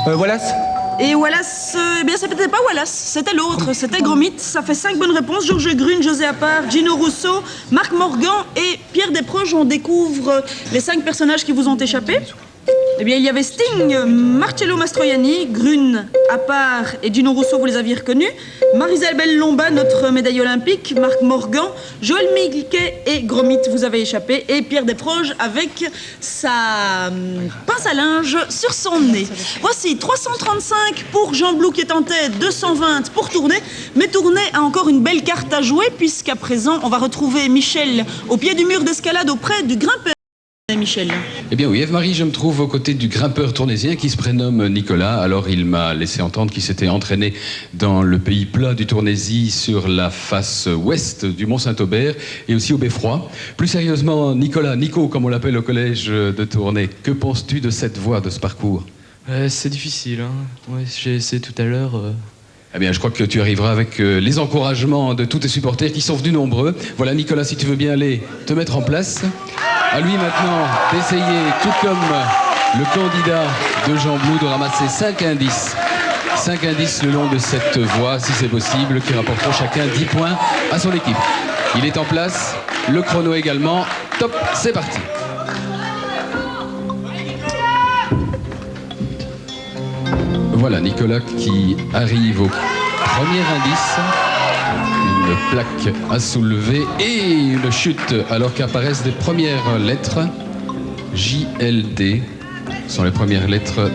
Wallace. Et Wallace, eh bien, c'était pas Wallace, c'était l'autre, c'était Gromit. Ça fait 5 bonnes réponses. Georges Grune, José Appart, Gino Rousseau, Marc Morgan et Pierre Desproges. On découvre les 5 personnages qui vous ont échappé. Eh bien, il y avait Sting, Marcello Mastroianni, Grune, Appart et Gino Rousseau, vous les aviez reconnus. Marie-Isabelle Lomba, notre médaille olympique, Marc Morgan, Joël Milquet et Gromit, vous avez échappé. Et Pierre Desproges avec sa pince à linge sur son nez. Voici 335 pour Jean Blou qui est en tête, 220 pour Tournai. Mais Tournai a encore une belle carte à jouer puisqu'à présent, on va retrouver Michel au pied du mur d'escalade auprès du grimpeur. Michel. Eh bien oui, Ève-Marie, je me trouve aux côtés du grimpeur tournaisien qui se prénomme Nicolas. Alors il m'a laissé entendre qu'il s'était entraîné dans le pays plat du Tournaisis sur la face ouest du Mont-Saint-Aubert et aussi au Beffroi. Plus sérieusement, Nicolas, Nico comme on l'appelle au collège de Tournai, que penses-tu de cette voie, de ce parcours? C'est difficile, hein. Ouais, j'ai essayé tout à l'heure. Eh bien, je crois que tu arriveras avec les encouragements de tous tes supporters qui sont venus nombreux. Voilà, Nicolas, si tu veux bien aller te mettre en place. À lui maintenant d'essayer, tout comme le candidat de Jean Blou, de ramasser 5 indices. 5 indices le long de cette voie, si c'est possible, qui rapporteront chacun 10 points à son équipe. Il est en place, le chrono également. Top, c'est parti. Voilà Nicolas qui arrive au premier indice. Une plaque à soulever et une chute alors qu'apparaissent des premières lettres. JLD sont les premières lettres.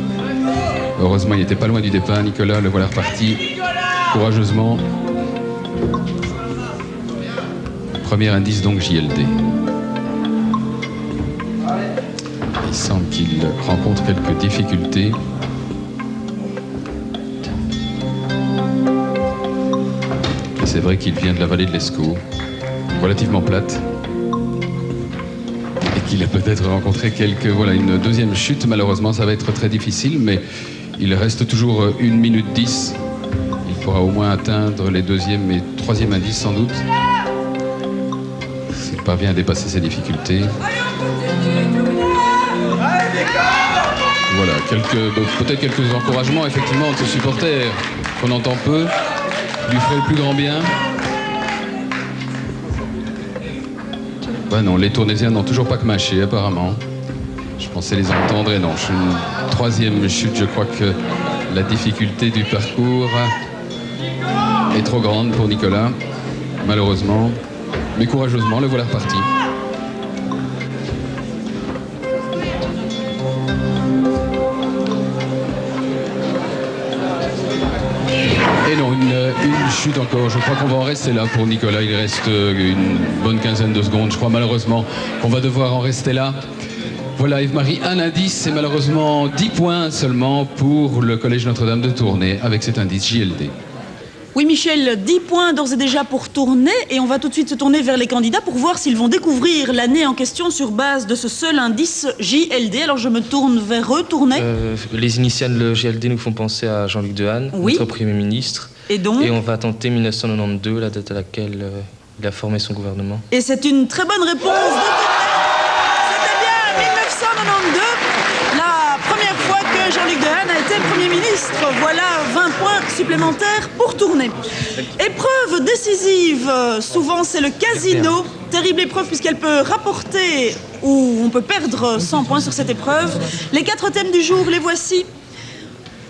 Heureusement, il n'était pas loin du départ. Nicolas, le voilà reparti courageusement. Premier indice donc JLD. Il semble qu'il rencontre quelques difficultés. Et c'est vrai qu'il vient de la vallée de l'Escaut, relativement plate. Et qu'il a peut-être rencontré une deuxième chute. Malheureusement, ça va être très difficile, mais il reste toujours 1 minute 10. Il pourra au moins atteindre les deuxième et troisième indices sans doute. S'il parvient à dépasser ces difficultés. Voilà, peut-être quelques encouragements effectivement de ses supporters qu'on entend peu, lui ferait le plus grand bien. Non, les Tournaisiens n'ont toujours pas que mâché apparemment. Je pensais les entendre et non. Une troisième chute, je crois que la difficulté du parcours est trop grande pour Nicolas, malheureusement. Mais courageusement, le voilà reparti. Et non, une chute encore. Je crois qu'on va en rester là pour Nicolas. Il reste une bonne quinzaine de secondes. Je crois malheureusement qu'on va devoir en rester là. Voilà, Yves-Marie, un indice, c'est malheureusement 10 points seulement pour le Collège Notre-Dame de Tournai avec cet indice JLD. Oui, Michel, 10 points d'ores et déjà pour Tournai, et on va tout de suite se tourner vers les candidats pour voir s'ils vont découvrir l'année en question sur base de ce seul indice JLD. Alors je me tourne vers eux, Tournai. Les initiales de JLD nous font penser à Jean-Luc Dehaene, Oui. notre Premier ministre. Et donc Et on va tenter 1992, la date à laquelle il a formé son gouvernement. Et c'est une très bonne réponse de Tournai. C'était bien 1992, la première fois que Jean-Luc Dehaene a été Premier ministre. Voilà 20 points supplémentaires pour Tournai. Épreuve décisive, souvent c'est le casino. Terrible épreuve puisqu'elle peut rapporter ou on peut perdre 100 points sur cette épreuve. Les 4 thèmes du jour, les voici.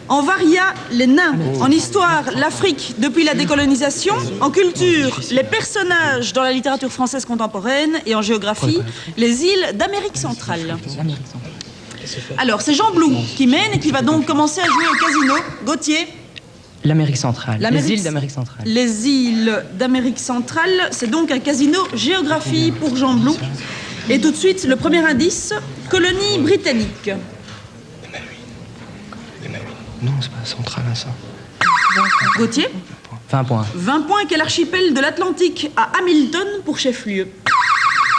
En varia, les nains. En histoire, l'Afrique depuis la décolonisation. En culture, les personnages dans la littérature française contemporaine. Et en géographie, les îles d'Amérique centrale. Alors, c'est Jean Blou qui mène et qui va donc commencer à jouer au casino. Gauthier. L'Amérique centrale. Les îles d'Amérique centrale. Les îles d'Amérique centrale, c'est donc un casino géographie pour Jean Blou. Et tout de suite, le premier indice, colonie britannique. Non, c'est pas central à ça. Gauthier. 20 points. 20 points, quel archipel de l'Atlantique à Hamilton pour chef-lieu.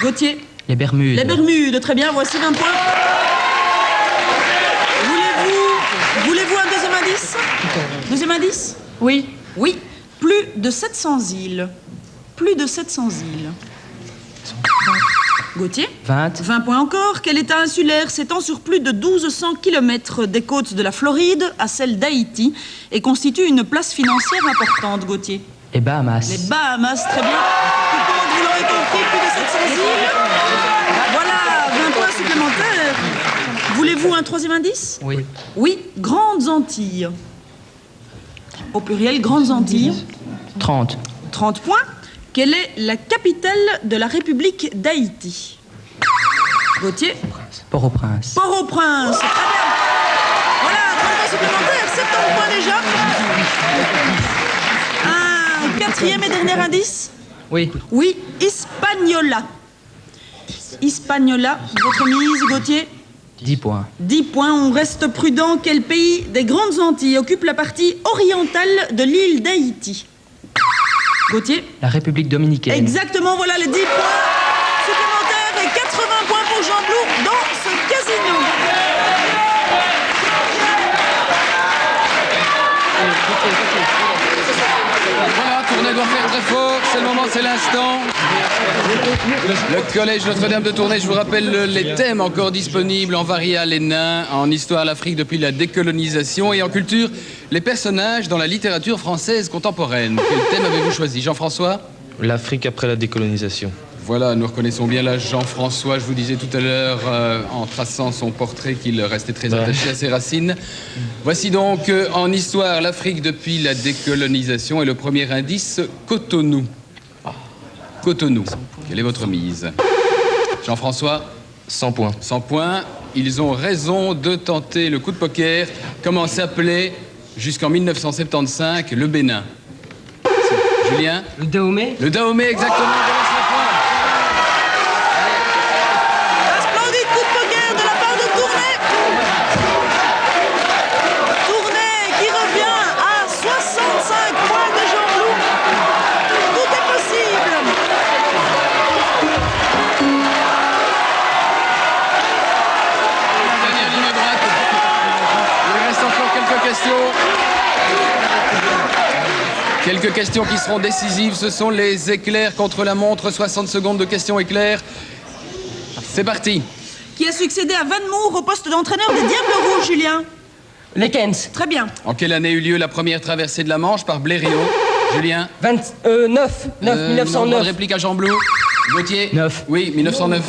Gauthier. Les Bermudes. Les Bermudes, très bien, voici 20 points. Voulez-vous un deuxième indice? Deuxième indice? Oui. Oui, plus de 700 îles. Plus de 700 îles. Gauthier? 20. 20 points encore. Quel état insulaire s'étend sur plus de 1200 km des côtes de la Floride à celle d'Haïti et constitue une place financière importante, Gauthier? Les Bahamas. Les Bahamas, très bien. Tout le monde, vous l'aurez compris, plus de 700 îles. Voilà, 20 points supplémentaires. Voulez-vous un troisième indice? Oui. Oui, Grandes Antilles. Au pluriel, Grandes Antilles. 30. 30 points. Quelle est la capitale de la République d'Haïti? Gauthier? Port-au-Prince. Port-au-Prince, très bien. Voilà, 30 points supplémentaires, 70 points déjà. Un quatrième et dernier indice? Oui. Oui, Hispaniola. Hispaniola, votre mise, Gauthier? 10 points. 10 points, on reste prudent. Quel pays des Grandes Antilles occupe la partie orientale de l'île d'Haïti? Gauthier? La République dominicaine. Exactement, voilà les 10 points supplémentaires et 80 points pour Jean Blou dans ce casino. Voilà, Tournai doit faire très fort, c'est le moment, c'est l'instant. Le Collège Notre-Dame de Tournai, je vous rappelle les thèmes encore disponibles. En varia, les nains, en histoire, l'Afrique depuis la décolonisation et en culture, les personnages dans la littérature française contemporaine. Quel thème avez-vous choisi, Jean-François? L'Afrique après la décolonisation. Voilà, nous reconnaissons bien là Jean-François. Je vous disais tout à l'heure, en traçant son portrait, qu'il restait très attaché à ses racines. Voici donc, en histoire, l'Afrique depuis la décolonisation. Et le premier indice, Cotonou. Cotonou. Quelle est votre mise? Jean-François? 100 points. 100 points. Ils ont raison de tenter le coup de poker. Comment s'appelait, jusqu'en 1975, le Bénin? Julien? Le Dahomey. Le Dahomey, exactement. Voilà, 100 points. Quelques questions qui seront décisives, ce sont les éclairs contre la montre, 60 secondes de questions éclairs. C'est parti. Qui a succédé à Van Moor au poste d'entraîneur des Diables Rouges, Julien? Les Kens. Très bien. En quelle année eut lieu la première traversée de la Manche par Blériot? Julien? 9. 9, 1909. réplique à Jean Blou. Gauthier? 9. Oui, 1909.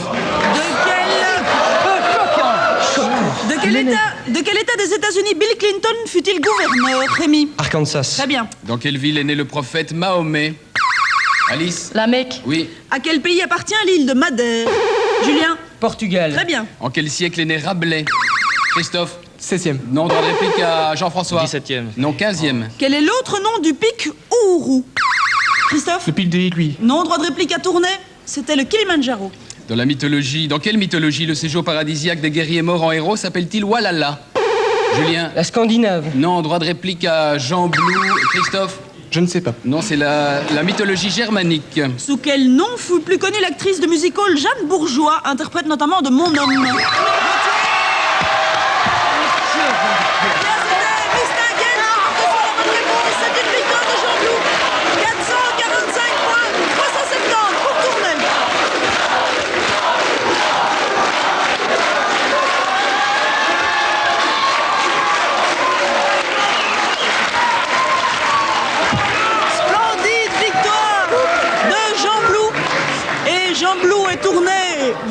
De quel état des États-Unis Bill Clinton fut-il gouverneur, Rémi? Arkansas. Très bien. Dans quelle ville est né le prophète Mahomet? Alice? La Mecque. Oui. À quel pays appartient l'île de Madère? Julien? Portugal. Très bien. En quel siècle est né Rabelais? Christophe? 16e. Non, droit de réplique à Jean-François. 17e. Non, 15e. Quel est l'autre nom du pic Ourou? Christophe? Le pic de l'aiguille. Non, droit de réplique à Tournai? C'était le Kilimandjaro. Dans quelle mythologie le séjour paradisiaque des guerriers morts en héros s'appelle-t-il Walhalla? Julien? La Scandinave. Non, droit de réplique à Jean Blou. Christophe? Je ne sais pas. Non, c'est la mythologie germanique. Sous quel nom fut plus connue l'actrice de musical Jeanne Bourgeois, interprète notamment de Mon Homme?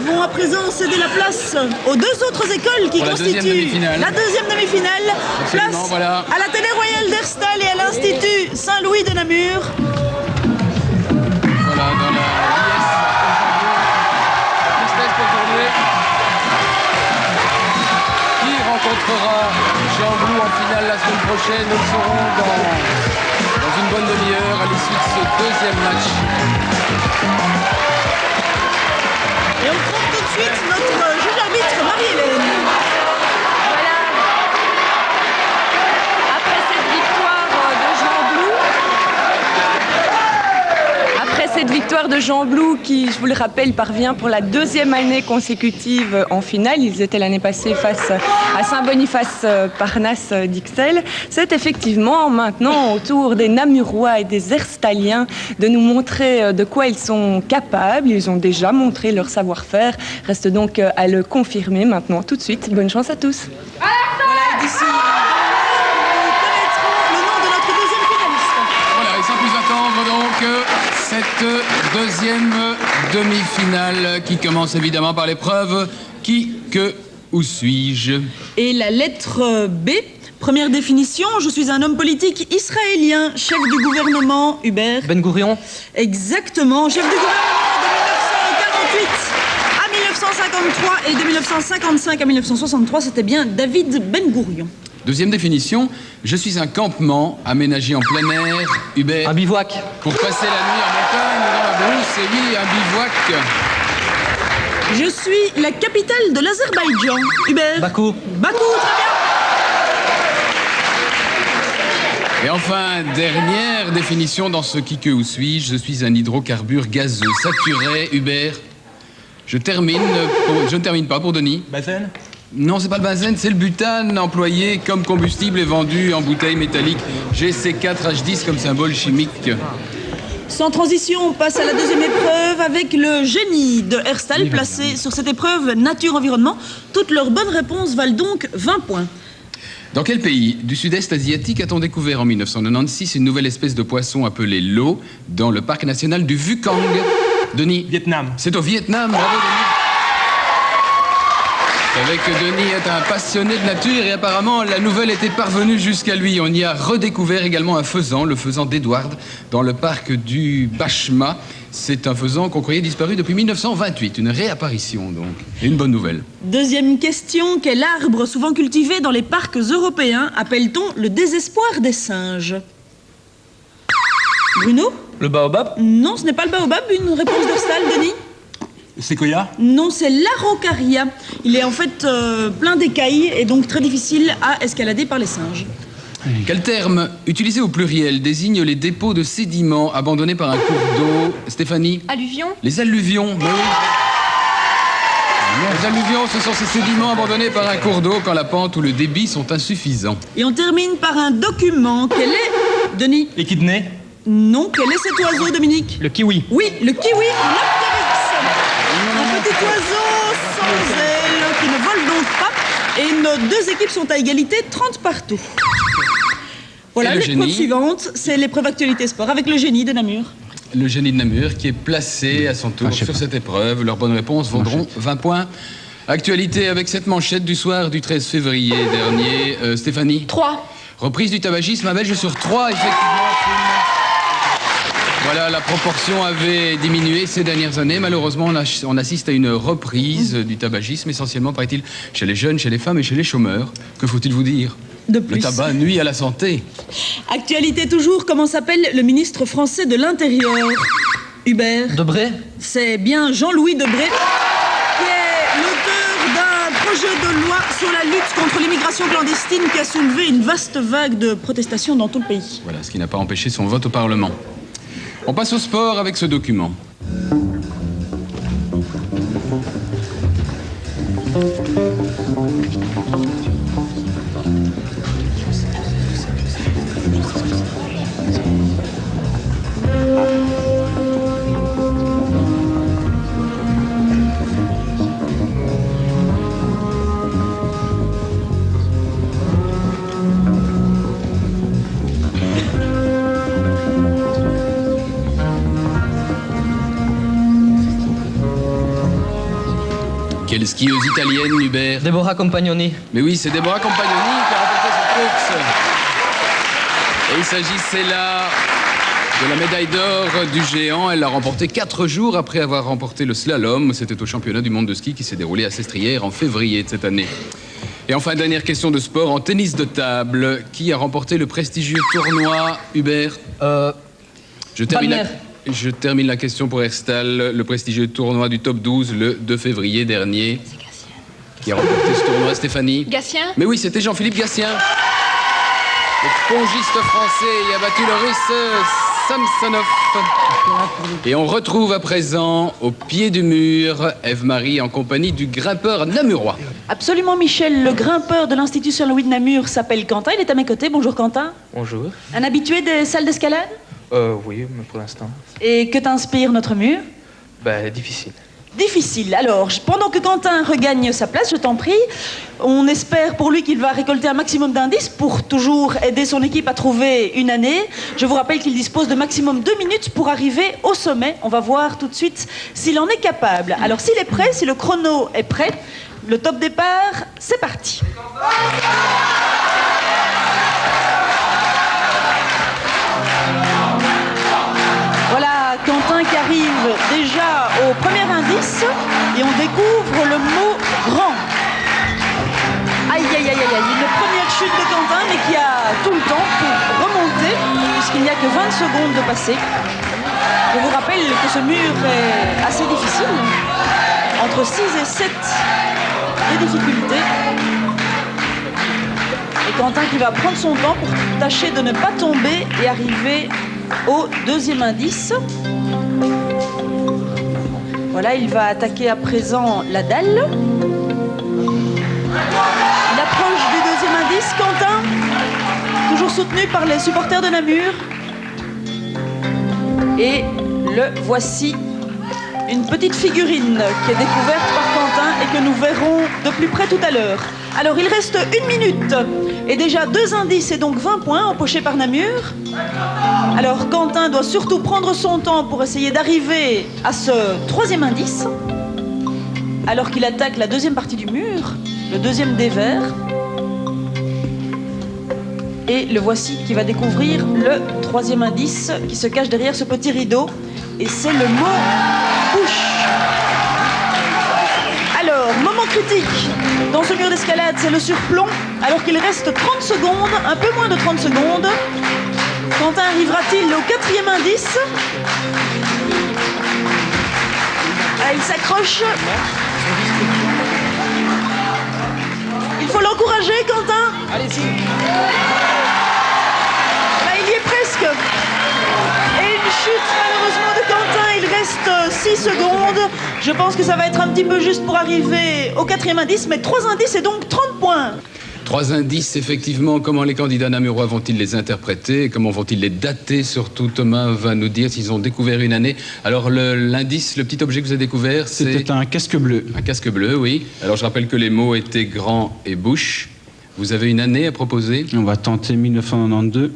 Vont à présent céder la place aux deux autres écoles qui Pour la constituent deuxième demi-finale. la deuxième demi-finale. Absolument, Place voilà. à la Télé Royale d'Herstal et à l'Institut Saint-Louis de Namur. Voilà, dans la espèce pour tourner. Qui rencontrera Jean Blou en finale la semaine prochaine? Nous le saurons dans une bonne demi-heure à l'issue de ce deuxième match. Et on retrouve tout de suite notre juge arbitre Marie-Hélène. Voilà. Après cette victoire de Jean Blou, qui, je vous le rappelle, parvient pour la deuxième année consécutive en finale. Ils étaient l'année passée face à Saint-Boniface Parnasse d'Ixelles. C'est effectivement maintenant au tour des Namurois et des Herstaliens de nous montrer de quoi ils sont capables. Ils ont déjà montré leur savoir-faire. Reste donc à le confirmer maintenant tout de suite. Bonne chance à tous. Voilà, d'ici, nous connaîtrons le nom de notre deuxième finaliste. Voilà, et sans plus attendre donc cette deuxième demi-finale qui commence évidemment par l'épreuve Qui, que, où suis-je? Et la lettre B, première définition, je suis un homme politique israélien, chef du gouvernement, Hubert. Ben Gourion. Exactement, chef du gouvernement de 1948 à 1953 et de 1955 à 1963, c'était bien David Ben Gourion. Deuxième définition, je suis un campement aménagé en plein air, Hubert. Un bivouac. Pour passer la nuit en montagne ou dans la brousse, et oui, un bivouac. Je suis la capitale de l'Azerbaïdjan, Hubert. Bakou. Bakou, très bien. Et enfin, dernière définition dans ce qui que où suis-je un hydrocarbure gazeux saturé, Hubert. Je ne termine pas pour Denis. Benzène. Non, c'est pas le benzène, c'est le butane employé comme combustible et vendu en bouteille métallique GC4H10 comme symbole chimique. Sans transition, on passe à la deuxième épreuve avec le génie de Herstal placé sur cette épreuve nature-environnement. Toutes leurs bonnes réponses valent donc 20 points. Dans quel pays du sud-est asiatique a-t-on découvert en 1996 une nouvelle espèce de poisson appelée l'eau dans le parc national du Vukang? Denis? Vietnam. C'est au Vietnam, bravo Denis. Vous savez que Denis est un passionné de nature et apparemment la nouvelle était parvenue jusqu'à lui. On y a redécouvert également un faisan, le faisan d'Edward, dans le parc du Bachma. C'est un faisan qu'on croyait disparu depuis 1928, une réapparition donc. Et une bonne nouvelle. Deuxième question, quel arbre souvent cultivé dans les parcs européens appelle-t-on le désespoir des singes? Bruno? Le baobab. Non, ce n'est pas le baobab, une réponse d'Herstal, Denis? Le séquoia. Non, c'est l'araucaria. Il est en fait plein d'écailles et donc très difficile à escalader par les singes. Quel terme, utilisé au pluriel, désigne les dépôts de sédiments abandonnés par un cours d'eau? Stéphanie? Alluvion. Les alluvions, mais oui. Les alluvions, ce sont ces sédiments abandonnés par un cours d'eau quand la pente ou le débit sont insuffisants. Et on termine par un document. Quel est, Denis? Équidné. Non, quel est cet oiseau, Dominique? Le kiwi. Oui, le kiwi, l'Aptéryx. Un petit oiseau sans ailes qui ne vole donc pas. Et nos deux équipes sont à égalité, 30 partout. Voilà, Et le l'épreuve génie. suivante, c'est l'épreuve actualité sport avec le génie de Namur. Le génie de Namur qui est placé à son tour sur cette épreuve. Leurs bonnes réponses vaudront 20 points. Actualité avec cette manchette du soir du 13 février dernier. Stéphanie? 3. Reprise du tabagisme à Belge sur 3, effectivement. Voilà, la proportion avait diminué ces dernières années. Malheureusement, on assiste à une reprise du tabagisme, essentiellement, paraît-il, chez les jeunes, chez les femmes et chez les chômeurs. Que faut-il vous dire? De Le plus. tabac nuit à la santé. Actualité toujours, comment s'appelle le ministre français de l'Intérieur? Hubert. Debré. C'est bien Jean-Louis Debré, qui est l'auteur d'un projet de loi sur la lutte contre l'immigration clandestine qui a soulevé une vaste vague de protestations dans tout le pays. Voilà, ce qui n'a pas empêché son vote au Parlement. On passe au sport avec ce document. Quelle skieuse italienne, Hubert? Deborah Compagnoni. Mais oui, c'est Deborah Compagnoni qui a remporté cette course. Et il s'agissait là de la médaille d'or du géant. Elle l'a remportée 4 jours après avoir remporté le slalom. C'était au championnat du monde de ski qui s'est déroulé à Sestrières en février de cette année. Et enfin, dernière question de sport en tennis de table. Qui a remporté le prestigieux tournoi, Hubert? Je termine la question pour Herstal. Le prestigieux tournoi du top 12 le 2 février dernier. C'est Gatien. Qui a remporté ce tournoi, Stéphanie? Gatien. Mais oui, c'était Jean-Philippe Gatien. Le pongiste français y a battu le russe Samsonov. Et on retrouve à présent, au pied du mur, Ève-Marie en compagnie du grimpeur namurois. Absolument, Michel. Le grimpeur de l'Institut Saint-Louis de Namur s'appelle Quentin. Il est à mes côtés. Bonjour, Quentin. Bonjour. Un habitué des salles d'escalade? Oui, mais pour l'instant. Et que t'inspire notre mur? Difficile. Difficile. Alors, pendant que Quentin regagne sa place, je t'en prie, on espère pour lui qu'il va récolter un maximum d'indices pour toujours aider son équipe à trouver une année. Je vous rappelle qu'il dispose de maximum 2 minutes pour arriver au sommet. On va voir tout de suite s'il en est capable. Alors, s'il est prêt, si le chrono est prêt, le top départ, c'est parti. Voilà Quentin qui arrive déjà au premier indice et on découvre le mot grand. Aïe aïe aïe aïe aïe, une première chute de Quentin mais qui a tout le temps pour remonter puisqu'il n'y a que 20 secondes de passé. Je vous rappelle que ce mur est assez difficile, entre 6 et 7 de difficulté. Et Quentin qui va prendre son temps pour tâcher de ne pas tomber et arriver au deuxième indice. Voilà, il va attaquer à présent la dalle. Il approche du deuxième indice, Quentin, toujours soutenu par les supporters de Namur. Et le voici, une petite figurine qui est découverte par Quentin et que nous verrons de plus près tout à l'heure. Alors, il reste 1 minute et déjà 2 indices et donc 20 points empochés par Namur. Alors, Quentin doit surtout prendre son temps pour essayer d'arriver à ce 3e indice, alors qu'il attaque la deuxième partie du mur, le deuxième des verts. Et le voici qui va découvrir le 3e indice qui se cache derrière ce petit rideau. Et c'est le mot bouche. Alors, moment critique dans ce mur d'escalade, c'est le surplomb, alors qu'il reste 30 secondes, un peu moins de 30 secondes. Quentin arrivera-t-il au 4e indice? Ah, il s'accroche. Il faut l'encourager, Quentin. Allez-y. Là, il y est presque. Et une chute, malheureusement, de Quentin. Il reste 6 secondes. Je pense que ça va être un petit peu juste pour arriver au 4e indice, mais 3 indices et donc 30 points. 3 indices, effectivement. Comment les candidats namurois vont-ils les interpréter? Comment vont-ils les dater? Surtout, Thomas va nous dire s'ils ont découvert une année. Alors, l'indice, le petit objet que vous avez découvert, c'est... C'était un casque bleu. Un casque bleu, oui. Alors, je rappelle que les mots étaient grand et bouche. Vous avez une année à proposer? On va tenter 1992.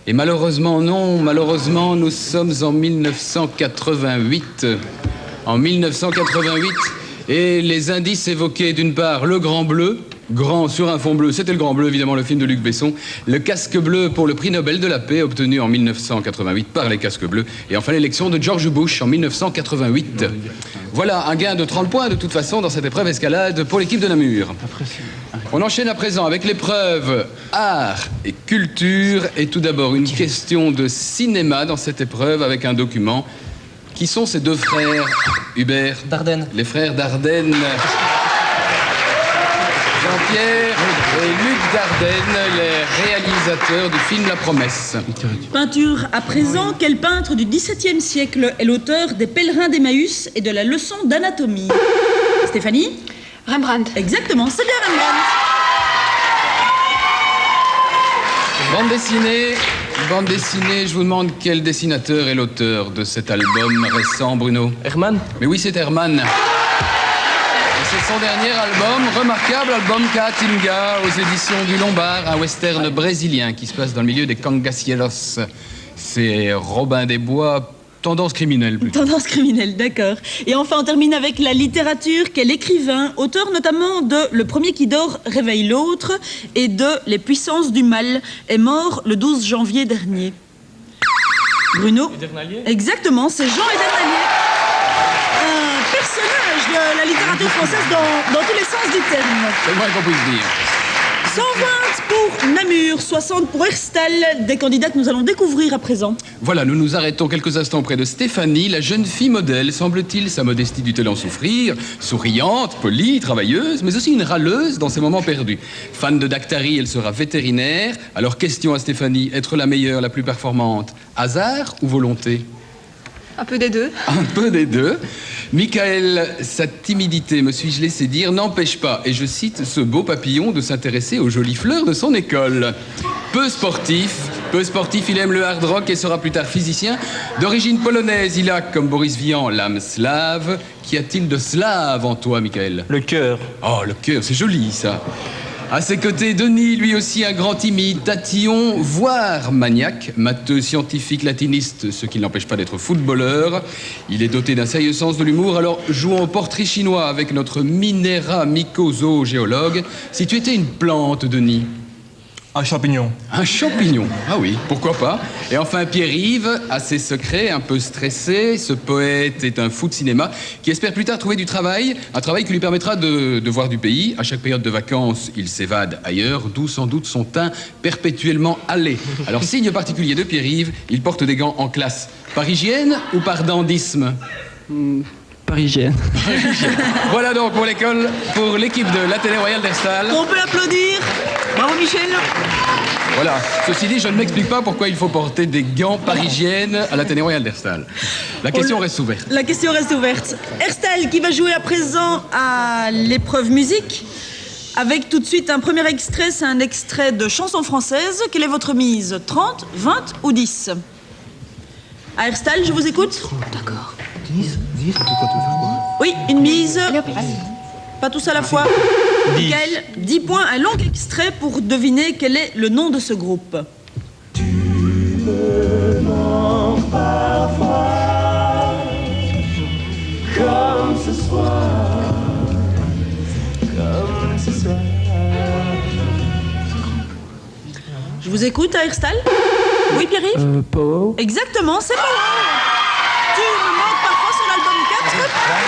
Et malheureusement, non. Malheureusement, nous sommes en 1988. En 1988. Et les indices évoquaient d'une part le grand bleu, grand sur un fond bleu, c'était le grand bleu, évidemment, le film de Luc Besson. Le casque bleu pour le prix Nobel de la paix, obtenu en 1988 par les casques bleus. Et enfin, l'élection de George Bush en 1988. Voilà, un gain de 30 points, de toute façon, dans cette épreuve escalade pour l'équipe de Namur. On enchaîne à présent avec l'épreuve art et culture. Et tout d'abord, une question de cinéma dans cette épreuve avec un document. Qui sont ces deux frères, Hubert? Dardenne. Les frères Dardenne. Jean-Pierre et Luc Dardenne, les réalisateurs du film La Promesse. Peinture à présent, quel peintre du XVIIe siècle est l'auteur des Pèlerins d'Emmaüs et de la leçon d'anatomie? Stéphanie? Rembrandt. Exactement, c'est bien Rembrandt. Bande dessinée, je vous demande quel dessinateur est l'auteur de cet album récent, Bruno? Herman. Mais oui, c'est Herman. Et c'est son dernier album, remarquable album Caatinga, aux éditions du Lombard, un western brésilien qui se passe dans le milieu des cangacielos. C'est Robin des Bois, tendance criminelle plutôt. Tendance criminelle, d'accord. Et enfin, on termine avec la littérature. Quel écrivain, auteur notamment de Le premier qui dort réveille l'autre et de Les puissances du mal, est mort le 12 janvier dernier? Bruno? Exactement, c'est Jean Edernalier. Un personnage de la littérature française dans tous les sens du terme. C'est le moins qu'on puisse dire. 120 pour Namur, 60 pour Herstal, des candidats que nous allons découvrir à présent. Voilà, nous nous arrêtons quelques instants auprès de Stéphanie, la jeune fille modèle, semble-t-il, sa modestie dut-elle en souffrir, souriante, polie, travailleuse, mais aussi une râleuse dans ses moments perdus. Fan de Dactari, elle sera vétérinaire. Alors question à Stéphanie, être la meilleure, la plus performante, hasard ou volonté? Un peu des deux. Un peu des deux. Michael, sa timidité, me suis-je laissé dire, n'empêche pas, et je cite ce beau papillon, de s'intéresser aux jolies fleurs de son école. Peu sportif, il aime le hard rock et sera plus tard physicien. D'origine polonaise, il a, comme Boris Vian, l'âme slave. Qu'y a-t-il de slave en toi, Michael? Le cœur. Oh, le cœur, c'est joli, ça. À ses côtés, Denis, lui aussi un grand timide, tatillon, voire maniaque, matheux, scientifique, latiniste, ce qui ne l'empêche pas d'être footballeur. Il est doté d'un sérieux sens de l'humour, alors jouons au portrait chinois avec notre Minera mycozoogéologue. Si tu étais une plante, Denis? Un champignon. Un champignon, ah oui, pourquoi pas. Et enfin Pierre-Yves, assez secret, un peu stressé, ce poète est un fou de cinéma qui espère plus tard trouver du travail, un travail qui lui permettra de voir du pays. À chaque période de vacances, il s'évade ailleurs, d'où sans doute son teint perpétuellement hâlé. Alors signe particulier de Pierre-Yves, il porte des gants en classe. Par hygiène ou par dandisme? Parisienne. Voilà donc pour l'école, pour l'équipe de l'Athénée Royal d'Herstal. On peut applaudir. Bravo Michel. Voilà. Ceci dit, je ne m'explique pas pourquoi il faut porter des gants parisiennes à l'Athénée Royal d'Herstal. La question reste ouverte. La question reste ouverte. Herstal qui va jouer à présent à l'épreuve musique. Avec tout de suite un premier extrait, c'est un extrait de chanson française. Quelle est votre mise? 30, 20 ou 10? À Herstal, je vous écoute. D'accord. 10, pourquoi tu veux faire quoi? Oui, une mise. Pas tous à la fois. Michael, 10 points, un long extrait pour deviner quel est le nom de ce groupe. Tu me manques parfois, comme ce soir, comme ce soir. Je vous écoute à Herstal. Oui, Pierre-Yves? Pow. Exactement, c'est Pow. Tu me manques parfois sur l'album 4.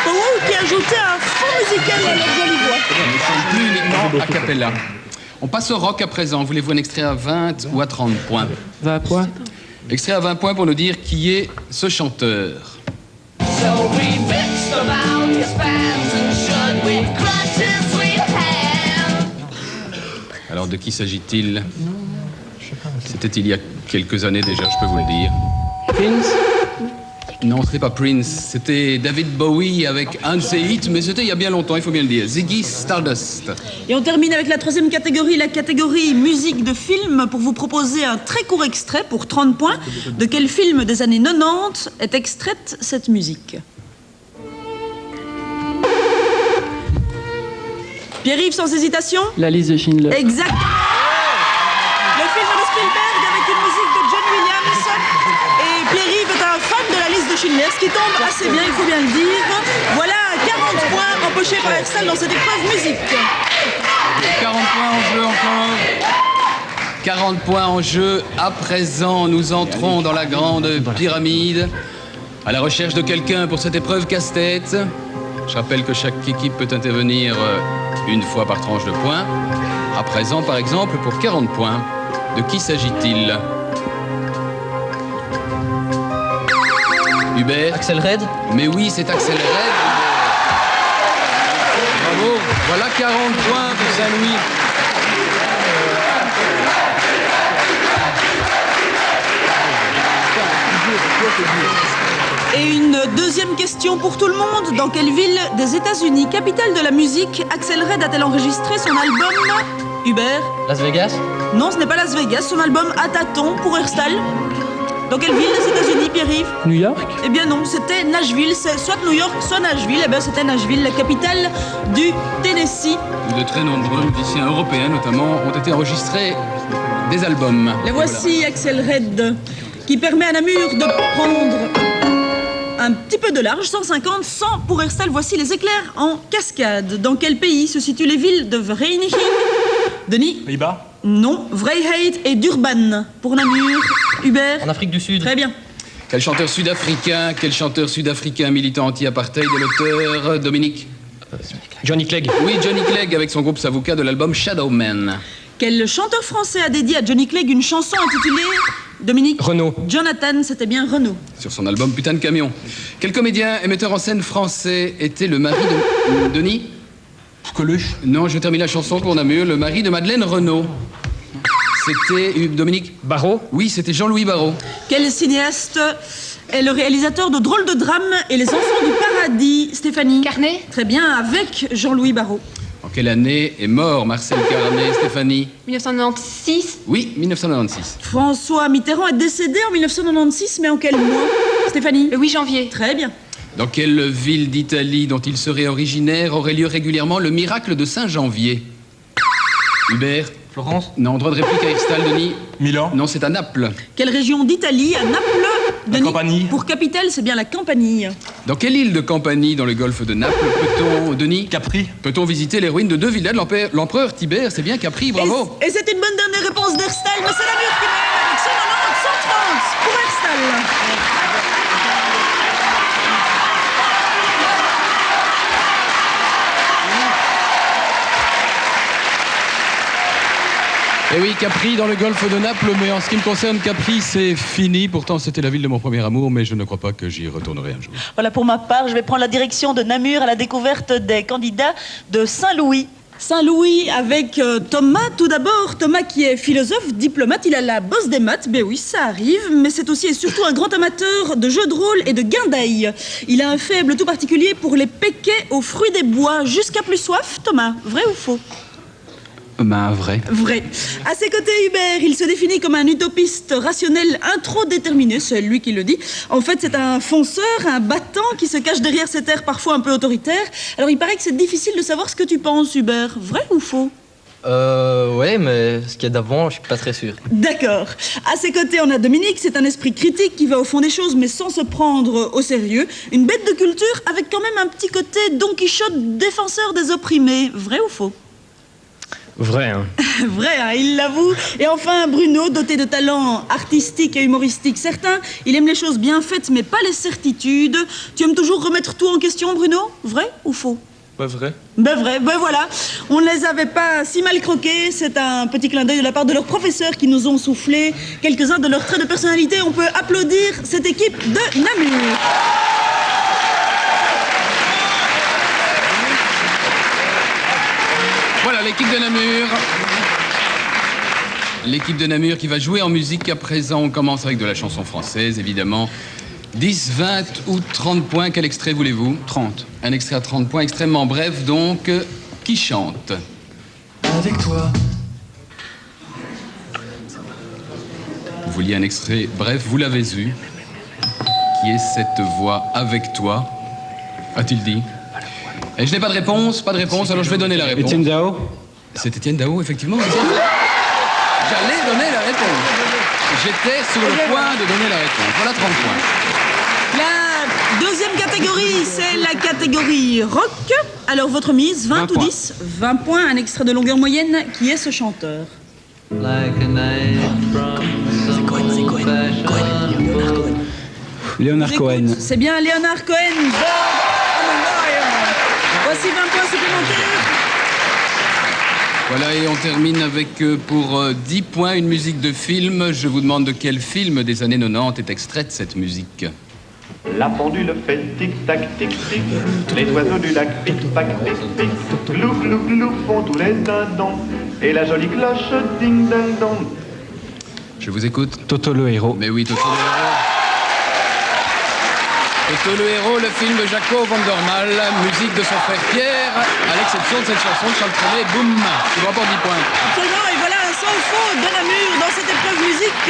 Pow qui a ajouté un fond musical à leur jolie voix. Nous ne sommes plus uniquement a cappella. On passe au rock à présent. Voulez-vous un extrait à 20 ou à 30 points? 20 points. Extrait à 20 points pour nous dire qui est ce chanteur. Alors de qui s'agit-il? C'était il y a quelques années déjà, je peux vous le dire. Prince. Non, c'était pas Prince, c'était David Bowie avec un de ses hits, mais c'était il y a bien longtemps, il faut bien le dire. Ziggy Stardust. Et on termine avec la troisième catégorie, la catégorie musique de film, pour vous proposer un très court extrait pour 30 points. De quel film des années 90 est extraite cette musique? Pierre-Yves, sans hésitation? La liste de Schindler. Exactement. Le film de Spielberg avec une musique de John Williams. Et Pierre-Yves est un fan de la liste de Schindler, ce qui tombe assez bien, il faut bien le dire. Voilà 40 points empochés par Herstal dans cette épreuve musique. 40 points en jeu encore. 40 points en jeu. À présent, nous entrons dans la grande pyramide. À la recherche de quelqu'un pour cette épreuve casse-tête. Je rappelle que chaque équipe peut intervenir une fois par tranche de points. À présent, par exemple, pour 40 points. De qui s'agit-il? Hubert? Axel Red. Mais oui, c'est Axel Red. Bravo. Voilà 40 points pour Saint-Louis. Et une deuxième question pour tout le monde. Dans quelle ville des États-Unis, capitale de la musique, Axel Red a-t-elle enregistré son album Hubert? Las Vegas. Non, ce n'est pas Las Vegas, son album À tâtons pour Herstal. Dans quelle ville des États-Unis, Pierre-Yves? New York. Eh bien non, c'était Nashville, c'est soit New York, soit Nashville. Eh bien c'était Nashville, la capitale du Tennessee. De très nombreux musiciens européens, notamment, ont été enregistrés des albums. Les voici, Axel Red, qui permet à Namur de prendre un petit peu de large, 150, 100 pour Herstal. Voici les éclairs en cascade. Dans quel pays se situent les villes de Vereniging? Denis? Pays-Bas. Non, Vrijheid et Durban pour Namur. Hubert? En Afrique du Sud. Très bien. Quel chanteur sud-africain militant anti-apartheid est l'auteur? Dominique? Johnny Clegg. Oui, Johnny Clegg avec son groupe Savuka de l'album Shadow Man. Quel chanteur français a dédié à Johnny Clegg une chanson intitulée Dominique? Renaud. Jonathan, c'était bien Renaud. Sur son album Putain de camion. Quel comédien et metteur en scène français était le mari de... Denis? Coluche. Non, je termine la chanson pour Namur. Le mari de Madeleine Renaud. C'était... Dominique? Barreau. Oui, c'était Jean-Louis Barrault. Quel cinéaste est le réalisateur de Drôles de drame et Les enfants du paradis? Stéphanie? Carnet. Très bien, avec Jean-Louis Barrault. En quelle année est mort Marcel Carnet? Stéphanie? 1996. Oui, 1996. François Mitterrand est décédé en 1996, mais en quel mois? Stéphanie? Le 8 janvier. Très bien. Dans quelle ville d'Italie dont il serait originaire aurait lieu régulièrement le miracle de Saint-Janvier? Hubert? Florence. Non, droit de réplique à Herstal, Denis? Milan. Non, c'est à Naples. Quelle région d'Italie? À Naples? Denis? Campanie. Pour capitale, c'est bien la Campanie. Dans quelle île de Campanie, dans le golfe de Naples, peut-on, Denis? Capri. Peut-on visiter les ruines de deux villas de l'empereur Tibère? C'est bien Capri, bravo. Et c'est une bonne dernière réponse d'Herstal, mais c'est Namur qui mène avec 190, 130 pour Herstal. Et oui, Capri dans le golfe de Naples, mais en ce qui me concerne, Capri, c'est fini. Pourtant, c'était la ville de mon premier amour, mais je ne crois pas que j'y retournerai un jour. Voilà, pour ma part, je vais prendre la direction de Namur à la découverte des candidats de Saint-Louis. Saint-Louis avec Thomas, tout d'abord. Thomas qui est philosophe, diplomate, il a la bosse des maths, ben oui, ça arrive, mais c'est aussi et surtout un grand amateur de jeux de rôle et de guindaille. Il a un faible tout particulier pour les péquets aux fruits des bois, jusqu'à plus soif. Thomas, vrai ou faux? Ben, vrai. Vrai. À ses côtés, Hubert, il se définit comme un utopiste rationnel introdéterminé, c'est lui qui le dit. En fait, c'est un fonceur, un battant qui se cache derrière cet air parfois un peu autoritaire. Alors, il paraît que c'est difficile de savoir ce que tu penses, Hubert. Vrai ou faux? Ouais, mais ce qu'il y a d'avant, je suis pas très sûr. D'accord. À ses côtés, on a Dominique, c'est un esprit critique qui va au fond des choses, mais sans se prendre au sérieux. Une bête de culture avec quand même un petit côté Don Quichotte, défenseur des opprimés. Vrai ou faux? Vrai, hein. Vrai, hein, il l'avoue. Et enfin, Bruno, doté de talents artistiques et humoristiques certains, il aime les choses bien faites, mais pas les certitudes. Tu aimes toujours remettre tout en question, Bruno? Vrai ou faux? Pas vrai. Ben vrai, ben voilà. On ne les avait pas si mal croqués. C'est un petit clin d'œil de la part de leurs professeurs qui nous ont soufflé quelques-uns de leurs traits de personnalité. On peut applaudir cette équipe de Namur. Voilà, l'équipe de Namur. L'équipe de Namur qui va jouer en musique à présent. On commence avec de la chanson française, évidemment. 10, 20 ou 30 points, quel extrait voulez-vous? 30. Un extrait à 30 points, extrêmement bref donc. Qui chante? Avec toi. Vous vouliez un extrait bref, vous l'avez eu. Qui est cette voix avec toi? A-t-il dit? Et je n'ai pas de réponse, alors je vais donner la réponse. Étienne Dao? C'est Étienne Dao, effectivement. J'allais donner la réponse. J'étais sur le point de donner la réponse. Voilà 30 points. La deuxième catégorie, c'est la catégorie rock. Alors votre mise, 20 ou 10? 20 points, un extrait de longueur moyenne. Qui est ce chanteur? Leonard Cohen. C'est bien Leonard Cohen. Voici 20 points supplémentaires. Voilà, et on termine avec, pour 10 points, une musique de film. Je vous demande de quel film des années 90 est extraite cette musique? La pendule fait tic-tac, tic-tic. Les oiseaux du lac pic-pac, pic-pic. Glou, glou, glou font tous les dindons. Et la jolie cloche ding-ding-dong. Je vous écoute. Toto le héros. Mais oui, Toto le héros. Toto le héros, le film de Jaco van der Mal, musique de son frère Pierre, à l'exception de cette chanson de Charles Trenet, boum, qui vous rapporte 10 points. Absolument, et voilà un sans faute de Namur dans cette épreuve musique.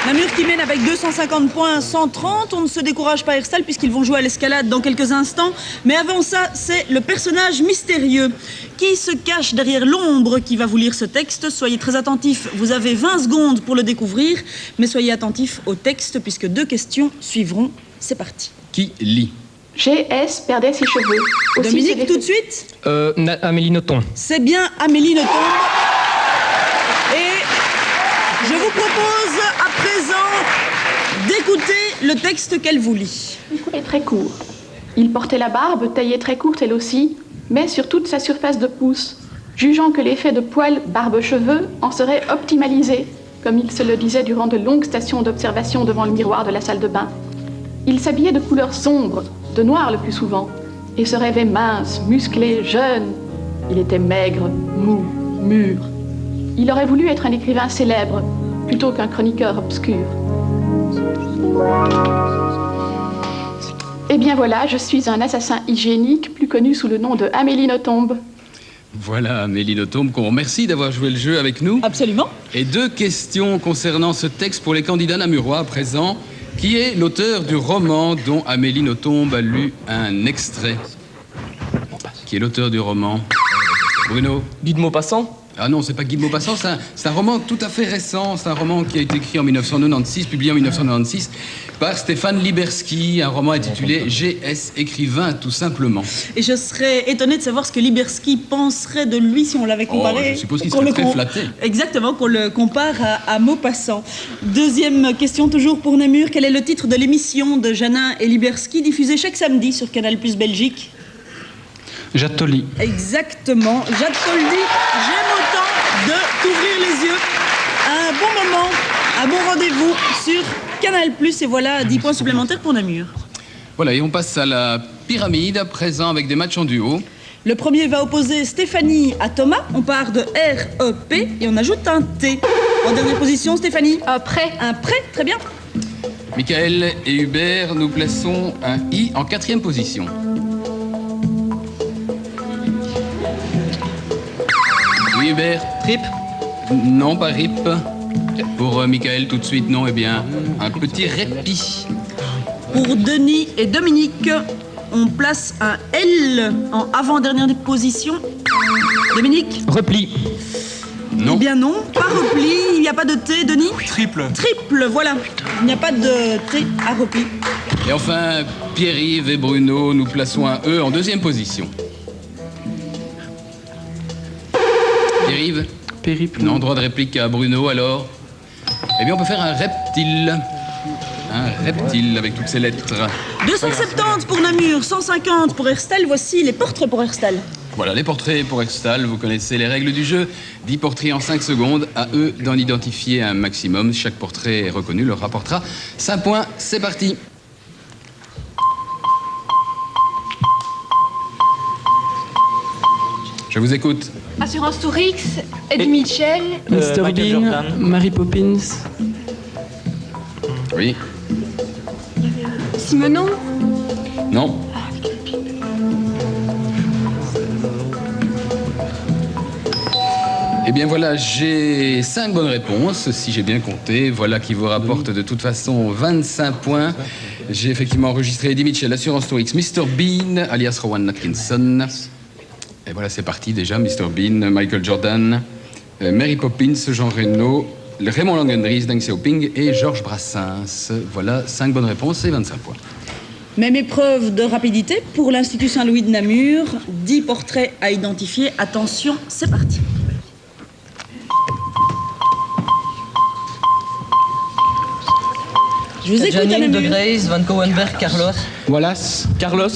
Namur qui mène avec 250 points, 130. On ne se décourage pas, Herstal, puisqu'ils vont jouer à l'escalade dans quelques instants. Mais avant ça, c'est le personnage mystérieux qui se cache derrière l'ombre qui va vous lire ce texte. Soyez très attentifs, vous avez 20 secondes pour le découvrir, mais soyez attentifs au texte, puisque 2 questions suivront. C'est parti. Qui lit? GS perdait ses cheveux. Aussi Dominique, tout de suite. Amélie Nothomb. C'est bien Amélie Nothomb. Et je vous propose à présent d'écouter le texte qu'elle vous lit. Il courait très court. Il portait la barbe, taillée très courte elle aussi, mais sur toute sa surface de pouce, jugeant que l'effet de poils barbe-cheveux en serait optimalisé, comme il se le disait durant de longues stations d'observation devant le miroir de la salle de bain. Il s'habillait de couleur sombre, de noir le plus souvent, et se rêvait mince, musclé, jeune. Il était maigre, mou, mûr. Il aurait voulu être un écrivain célèbre, plutôt qu'un chroniqueur obscur. Eh bien voilà, je suis un assassin hygiénique, plus connu sous le nom de Amélie Nothomb. Voilà, Amélie Nothomb, qu'on remercie d'avoir joué le jeu avec nous. Absolument. Et 2 questions concernant ce texte pour les candidats namurois à présent. Qui est l'auteur du roman dont Amélie Nothomb a lu un extrait? Qui est l'auteur du roman? Bruno? Guy de Maupassant. Ah non, c'est pas Guy de Maupassant, c'est un roman tout à fait récent. C'est un roman qui a été écrit en 1996, publié en 1996 par Stéphane Liberski, un roman intitulé GS écrivain, tout simplement. Et je serais étonnée de savoir ce que Liberski penserait de lui si on l'avait comparé. Je suppose qu'il serait très flatté. Exactement, qu'on le compare à Maupassant. Deuxième question, toujours pour Namur. Quel est le titre de l'émission de Janin et Liberski, diffusée chaque samedi sur Canal+ Belgique? Jatoli. Exactement, Jacques Toldy. J'aime autant de t'ouvrir les yeux. Un bon moment, un bon rendez-vous sur Canal+. Et voilà 10 points supplémentaires pour Namur. Voilà, et on passe à la pyramide, à présent avec des matchs en duo. Le premier va opposer Stéphanie à Thomas. On part de R-E-P et on ajoute un T. En dernière position, Stéphanie. Prêt. Un prêt, très bien. Michael et Hubert, nous plaçons un I en 4e position. Oui, Hubert. Rip. Non, pas RIP. Pour Michael, tout de suite, non. Eh bien, un petit répit. Pour Denis et Dominique, on place un L en avant-dernière position. Dominique? Repli. Non. Eh bien non, pas repli, il n'y a pas de T, Denis? Triple. Triple, voilà. Il n'y a pas de T à repli. Et enfin, Pierre-Yves et Bruno, nous plaçons un E en 2e position. Pierre-Yves? Périple. Non, droit de réplique à Bruno, alors. Eh bien, on peut faire un reptile. Un reptile avec toutes ces lettres. 270 pour Namur, 150 pour Herstal. Voici les portraits pour Herstal. Voilà, les portraits pour Herstal, vous connaissez les règles du jeu. 10 portraits en 5 secondes, à eux d'en identifier un maximum. Chaque portrait reconnu leur rapportera 5 points. C'est parti. Je vous écoute. Assurance Tourix, Ed Mitchell. Mr Bean, Mary Poppins. Oui. Simenon? Non. Eh bien voilà, j'ai 5 bonnes réponses, si j'ai bien compté. Voilà qui vous rapporte de toute façon 25 points. J'ai effectivement enregistré Eddie Mitchell, Assurance Tourix, Mr Bean, alias Rowan Atkinson. Et voilà, c'est parti déjà, Mr Bean, Michael Jordan, Mary Poppins, Jean Reno, Raymond Langendries, Deng Xiaoping et Georges Brassens. Voilà, 5 bonnes réponses et 25 points. Même épreuve de rapidité pour l'Institut Saint-Louis de Namur. 10 portraits à identifier. Attention, c'est parti. Je vous écoute, Janine de Namur. Grace, Van Cowenberg, Carlos. Wallace. Carlos.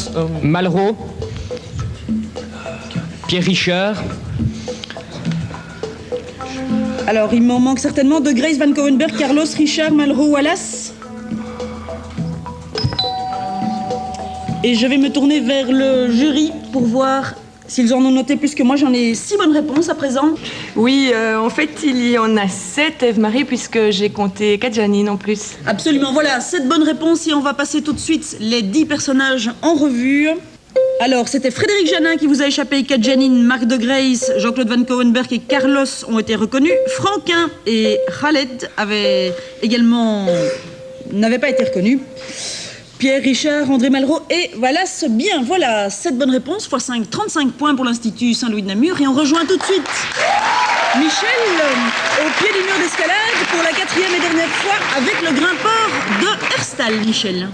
Malraux. Pierre Richard. Alors, il m'en manque certainement de Grace, Van Cowenberg, Carlos, Richard, Malraux, Wallace. Et je vais me tourner vers le jury pour voir s'ils en ont noté plus que moi. J'en ai 6 bonnes réponses à présent. Oui, en fait, il y en a 7, Eve-Marie, puisque j'ai compté 4 Janine en plus. Absolument, voilà, 7 bonnes réponses et on va passer tout de suite les 10 personnages en revue. Alors, c'était Frédéric Janin qui vous a échappé, Kat Janine, Marc de Grace, Jean-Claude Van Cowenberg et Carlos ont été reconnus. Franquin et Khaled n'avaient pas été reconnus. Pierre Richard, André Malraux et Wallace, bien, voilà, 7 bonnes réponses, x 5, 35 points pour l'Institut Saint-Louis de Namur. Et on rejoint tout de suite Michel au pied du mur d'escalade pour la 4e et dernière fois avec le grimpeur de Herstal, Michel.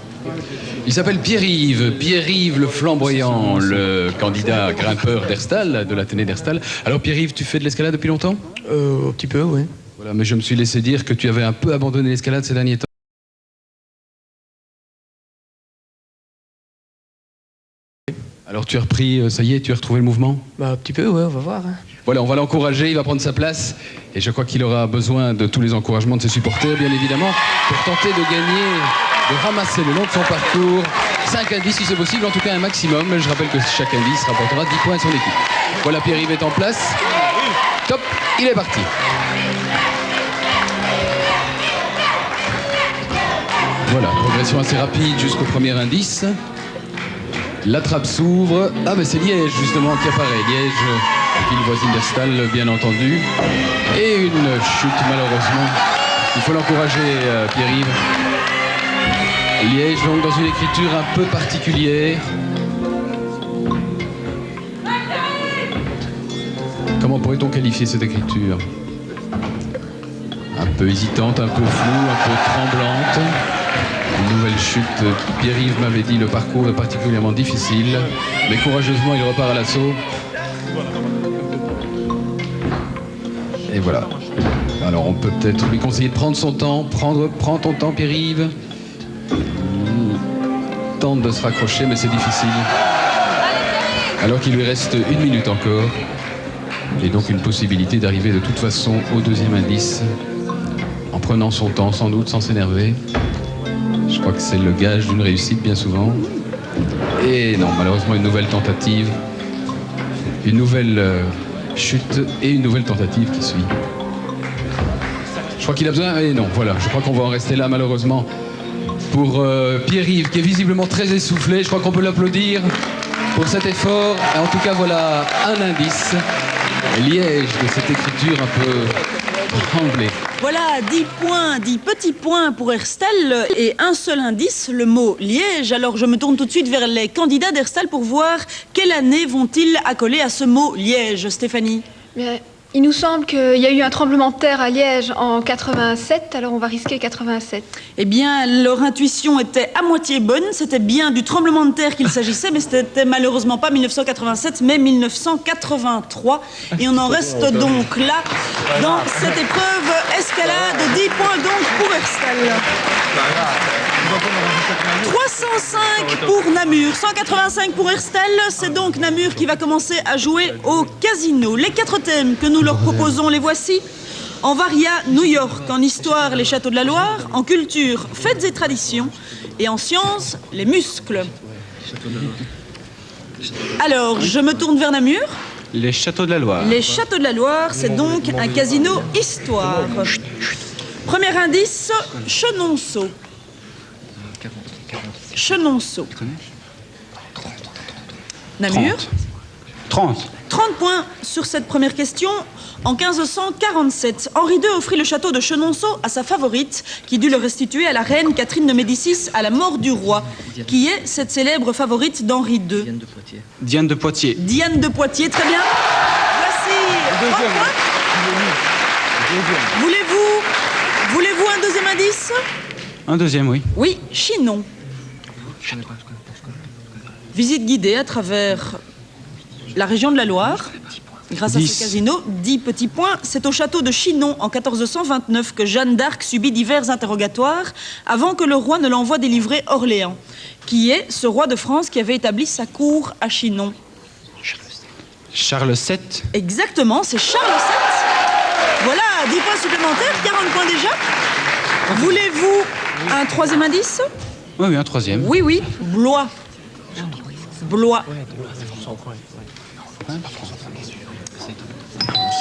Il s'appelle Pierre-Yves le flamboyant, le candidat grimpeur d'Herstal, de l'Athénée d'Herstal. Alors Pierre-Yves, tu fais de l'escalade depuis longtemps ? Un petit peu, oui. Voilà, mais je me suis laissé dire que tu avais un peu abandonné l'escalade ces derniers temps. Alors tu as repris, ça y est, tu as retrouvé le mouvement ? Bah, un petit peu, ouais, on va voir. Hein. Voilà, on va l'encourager, il va prendre sa place. Et je crois qu'il aura besoin de tous les encouragements de ses supporters, bien évidemment, pour tenter de gagner, de ramasser le long de son parcours 5 indices si c'est possible, en tout cas un maximum. Je rappelle que chaque indice rapportera 10 points à son équipe. Voilà, Pierre-Yves est en place. Top, il est parti. Voilà, progression assez rapide jusqu'au premier indice. La trappe s'ouvre. Ah, mais c'est Liège, justement, qui apparaît. Liège, ville voisine d'Herstal, bien entendu. Et une chute, malheureusement. Il faut l'encourager, Pierre-Yves. Liège, donc, dans une écriture un peu particulière. Comment pourrait-on qualifier cette écriture ? Un peu hésitante, un peu floue, un peu tremblante. Une nouvelle chute. Pierre-Yves m'avait dit le parcours est particulièrement difficile, mais courageusement il repart à l'assaut. Et voilà. Alors on peut peut-être lui conseiller de prendre son temps. Prends ton temps, Pierre-Yves. Tente de se raccrocher, mais c'est difficile. Alors qu'il lui reste 1 minute encore. Et donc une possibilité d'arriver de toute façon au 2e indice. En prenant son temps, sans doute, sans s'énerver. Je crois que c'est le gage d'une réussite bien souvent. Et non, malheureusement, une nouvelle tentative. Une nouvelle chute et une nouvelle tentative qui suit. Je crois qu'il a besoin... Et non, voilà, je crois qu'on va en rester là, malheureusement. Pour Pierre-Yves, qui est visiblement très essoufflé. Je crois qu'on peut l'applaudir pour cet effort. Et en tout cas, voilà un indice. Liège de cette écriture un peu tremblée. Voilà, 10 points, 10 petits points pour Herstal et un seul indice, le mot Liège. Alors je me tourne tout de suite vers les candidats d'Herstal pour voir quelle année vont-ils accoler à ce mot Liège, Stéphanie. Mais il nous semble qu'il y a eu un tremblement de terre à Liège en 87, alors on va risquer 87. Eh bien, leur intuition était à moitié bonne. C'était bien du tremblement de terre qu'il s'agissait, mais c'était malheureusement pas 1987, mais 1983. Et on en reste donc là, dans cette épreuve escalade. 10 points donc pour Herstal. 305 pour Namur, 185 pour Herstal. C'est donc Namur qui va commencer à jouer au casino. Les 4 thèmes que nous leur proposons, les voici. En Varia, New York, en histoire, les châteaux de la Loire, en culture, fêtes et traditions, et en sciences, les muscles. Alors, je me tourne vers Namur. Les châteaux de la Loire. Les châteaux de la Loire, c'est donc un casino histoire. Premier indice, Chenonceau. Chenonceau. Namur. 30. 30 points sur cette première question. En 1547, Henri II offrit le château de Chenonceau à sa favorite, qui dut le restituer à la reine Catherine de Médicis à la mort du roi. Qui est cette célèbre favorite d'Henri II? Diane de Poitiers. Diane de Poitiers. Diane de Poitiers, très bien. Voici 3 points. Voulez-vous un deuxième indice? Un deuxième, oui. Oui, Chinon. Visite guidée à travers la région de la Loire. Grâce à 10. ce casino, 10 petits points. C'est au château de Chinon, en 1429, que Jeanne d'Arc subit divers interrogatoires avant que le roi ne l'envoie délivrer Orléans, qui est ce roi de France qui avait établi sa cour à Chinon. Charles VII. Exactement, c'est Charles VII. Voilà, 10 points supplémentaires, 40 points déjà. Voulez-vous un troisième indice? Oui, un troisième. Oui, oui, Blois. Blois.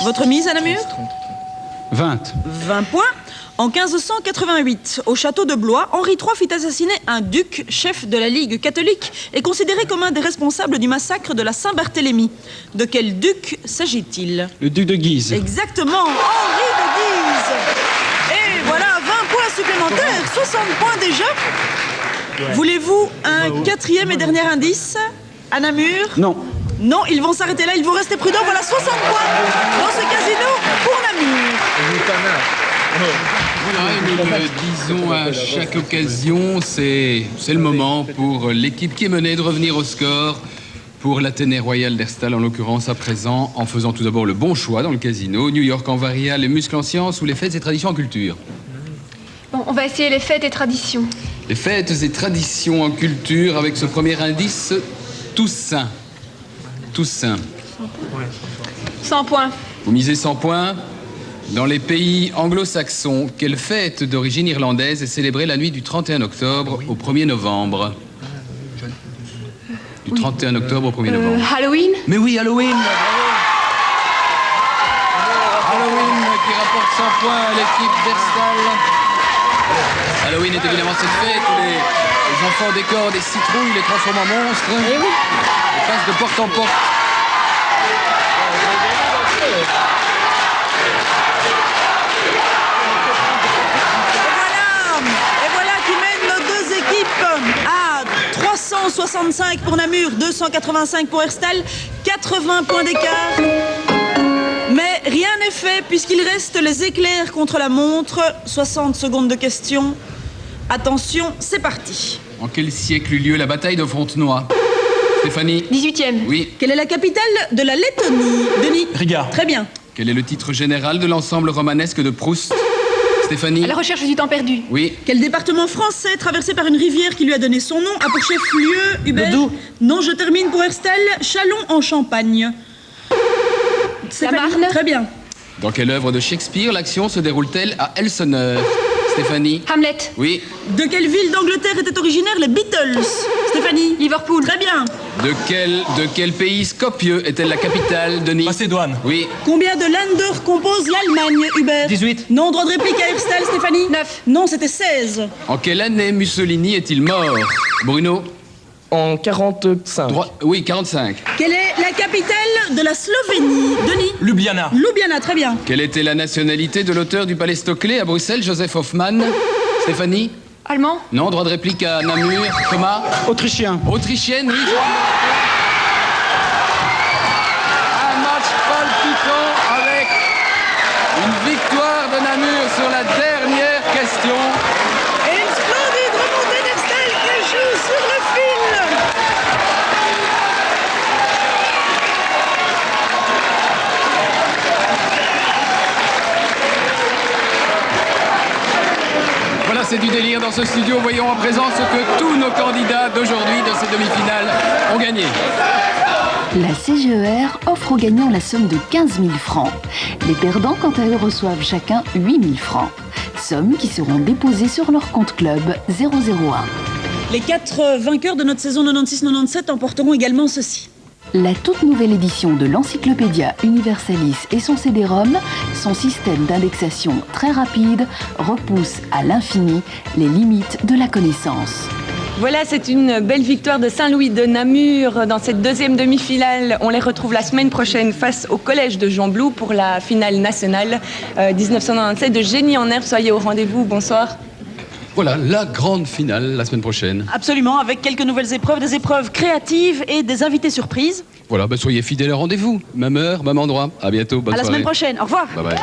Votre mise à Namur? 20. 20 points. En 1588, au château de Blois, Henri III fit assassiner un duc, chef de la Ligue catholique, et considéré comme un des responsables du massacre de la Saint-Barthélemy. De quel duc s'agit-il? Le duc de Guise. Exactement, Henri de Guise. Et voilà, 20 points supplémentaires, 60 points déjà. Voulez-vous un quatrième et dernier indice à Namur? Non. Non, ils vont s'arrêter là, il faut rester prudent. Voilà 60 points dans ce casino pour Namur. Voilà, et nous le disons à chaque occasion, c'est le moment pour l'équipe qui est menée de revenir au score. Pour l'Athénée Royal d'Herstal, en l'occurrence à présent, en faisant tout d'abord le bon choix dans le casino. New York en varia, les muscles en sciences ou les fêtes et traditions en culture? Bon, on va essayer les fêtes et traditions. Les fêtes et traditions en culture avec ce premier indice, Toussaint. Toussaint. 100 points. Vous misez 100 points. Dans les pays anglo-saxons, quelle fête d'origine irlandaise est célébrée la nuit du 31 octobre au 1er novembre? Du 31 octobre au 1er novembre. Halloween. Mais oui, Halloween. Halloween qui rapporte 100 points à l'équipe d'Herstal. Halloween est évidemment cette fête où les enfants décorent des citrouilles, les transforment en monstres et passent de porte en porte. Et voilà qui mène nos deux équipes à 365 pour Namur, 285 pour Herstal, 80 points d'écart. Mais rien n'est fait puisqu'il reste les éclairs contre la montre. 60 secondes de questions. Attention, c'est parti. En quel siècle eut lieu la bataille de Fontenoy? Stéphanie? 18e. Oui. Quelle est la capitale de la Lettonie? Denis? Riga. Très bien. Quel est le titre général de l'ensemble romanesque de Proust? Stéphanie? À la recherche du temps perdu. Oui. Quel département français, traversé par une rivière qui lui a donné son nom, a pour chef-lieu Hubert? Doudou. Non, je termine pour Herstal. Châlons en Champagne. La Marne. Très bien. Dans quelle œuvre de Shakespeare l'action se déroule-t-elle à Elseneur? Stéphanie? Hamlet. Oui. De quelle ville d'Angleterre étaient originaires les Beatles? Stéphanie? Liverpool. Très bien. De quel pays Skopje est-elle la capitale? Denis? Macédoine. Oui. Combien de Länder compose l'Allemagne, Hubert? 18. Non, droit de réplique à Herstal, Stéphanie? 9. Non, c'était 16. En quelle année Mussolini est-il mort? Bruno? En 45. Oui, 45. Quelle est la capitale de la Slovénie? Denis? Ljubljana. Ljubljana, très bien. Quelle était la nationalité de l'auteur du Palais Stockley à Bruxelles, Joseph Hoffmann? Stéphanie? Allemand. Non, droit de réplique à Namur. Thomas? Autrichien. Autrichienne, oui. Un match palpitant avec une victoire de Namur sur la dernière question. Et une splendide remontée d'Herstal qui joue sur le fil. Voilà, c'est du délire dans ce studio. Voyons à présent ce que tous nos candidats d'aujourd'hui, de ces demi-finales, ont gagné. La CGER offre aux gagnants la somme de 15 000 francs. Les perdants, quant à eux, reçoivent chacun 8 000 francs. Sommes qui seront déposées sur leur compte club 001. Les 4 vainqueurs de notre saison 96-97 emporteront également ceci. La toute nouvelle édition de l'Encyclopédia Universalis et son CD-ROM, son système d'indexation très rapide, repousse à l'infini les limites de la connaissance. Voilà, c'est une belle victoire de Saint-Louis de Namur dans cette deuxième demi-finale. On les retrouve la semaine prochaine face au collège de Jean Blou pour la finale nationale 1997 de Génie en herbe. Soyez au rendez-vous. Bonsoir. Voilà, la grande finale la semaine prochaine. Absolument, avec quelques nouvelles épreuves, des épreuves créatives et des invités surprises. Voilà, soyez fidèles au rendez-vous. Même heure, même endroit. À bientôt, bonne soirée. À la semaine prochaine. Au revoir. Bye bye.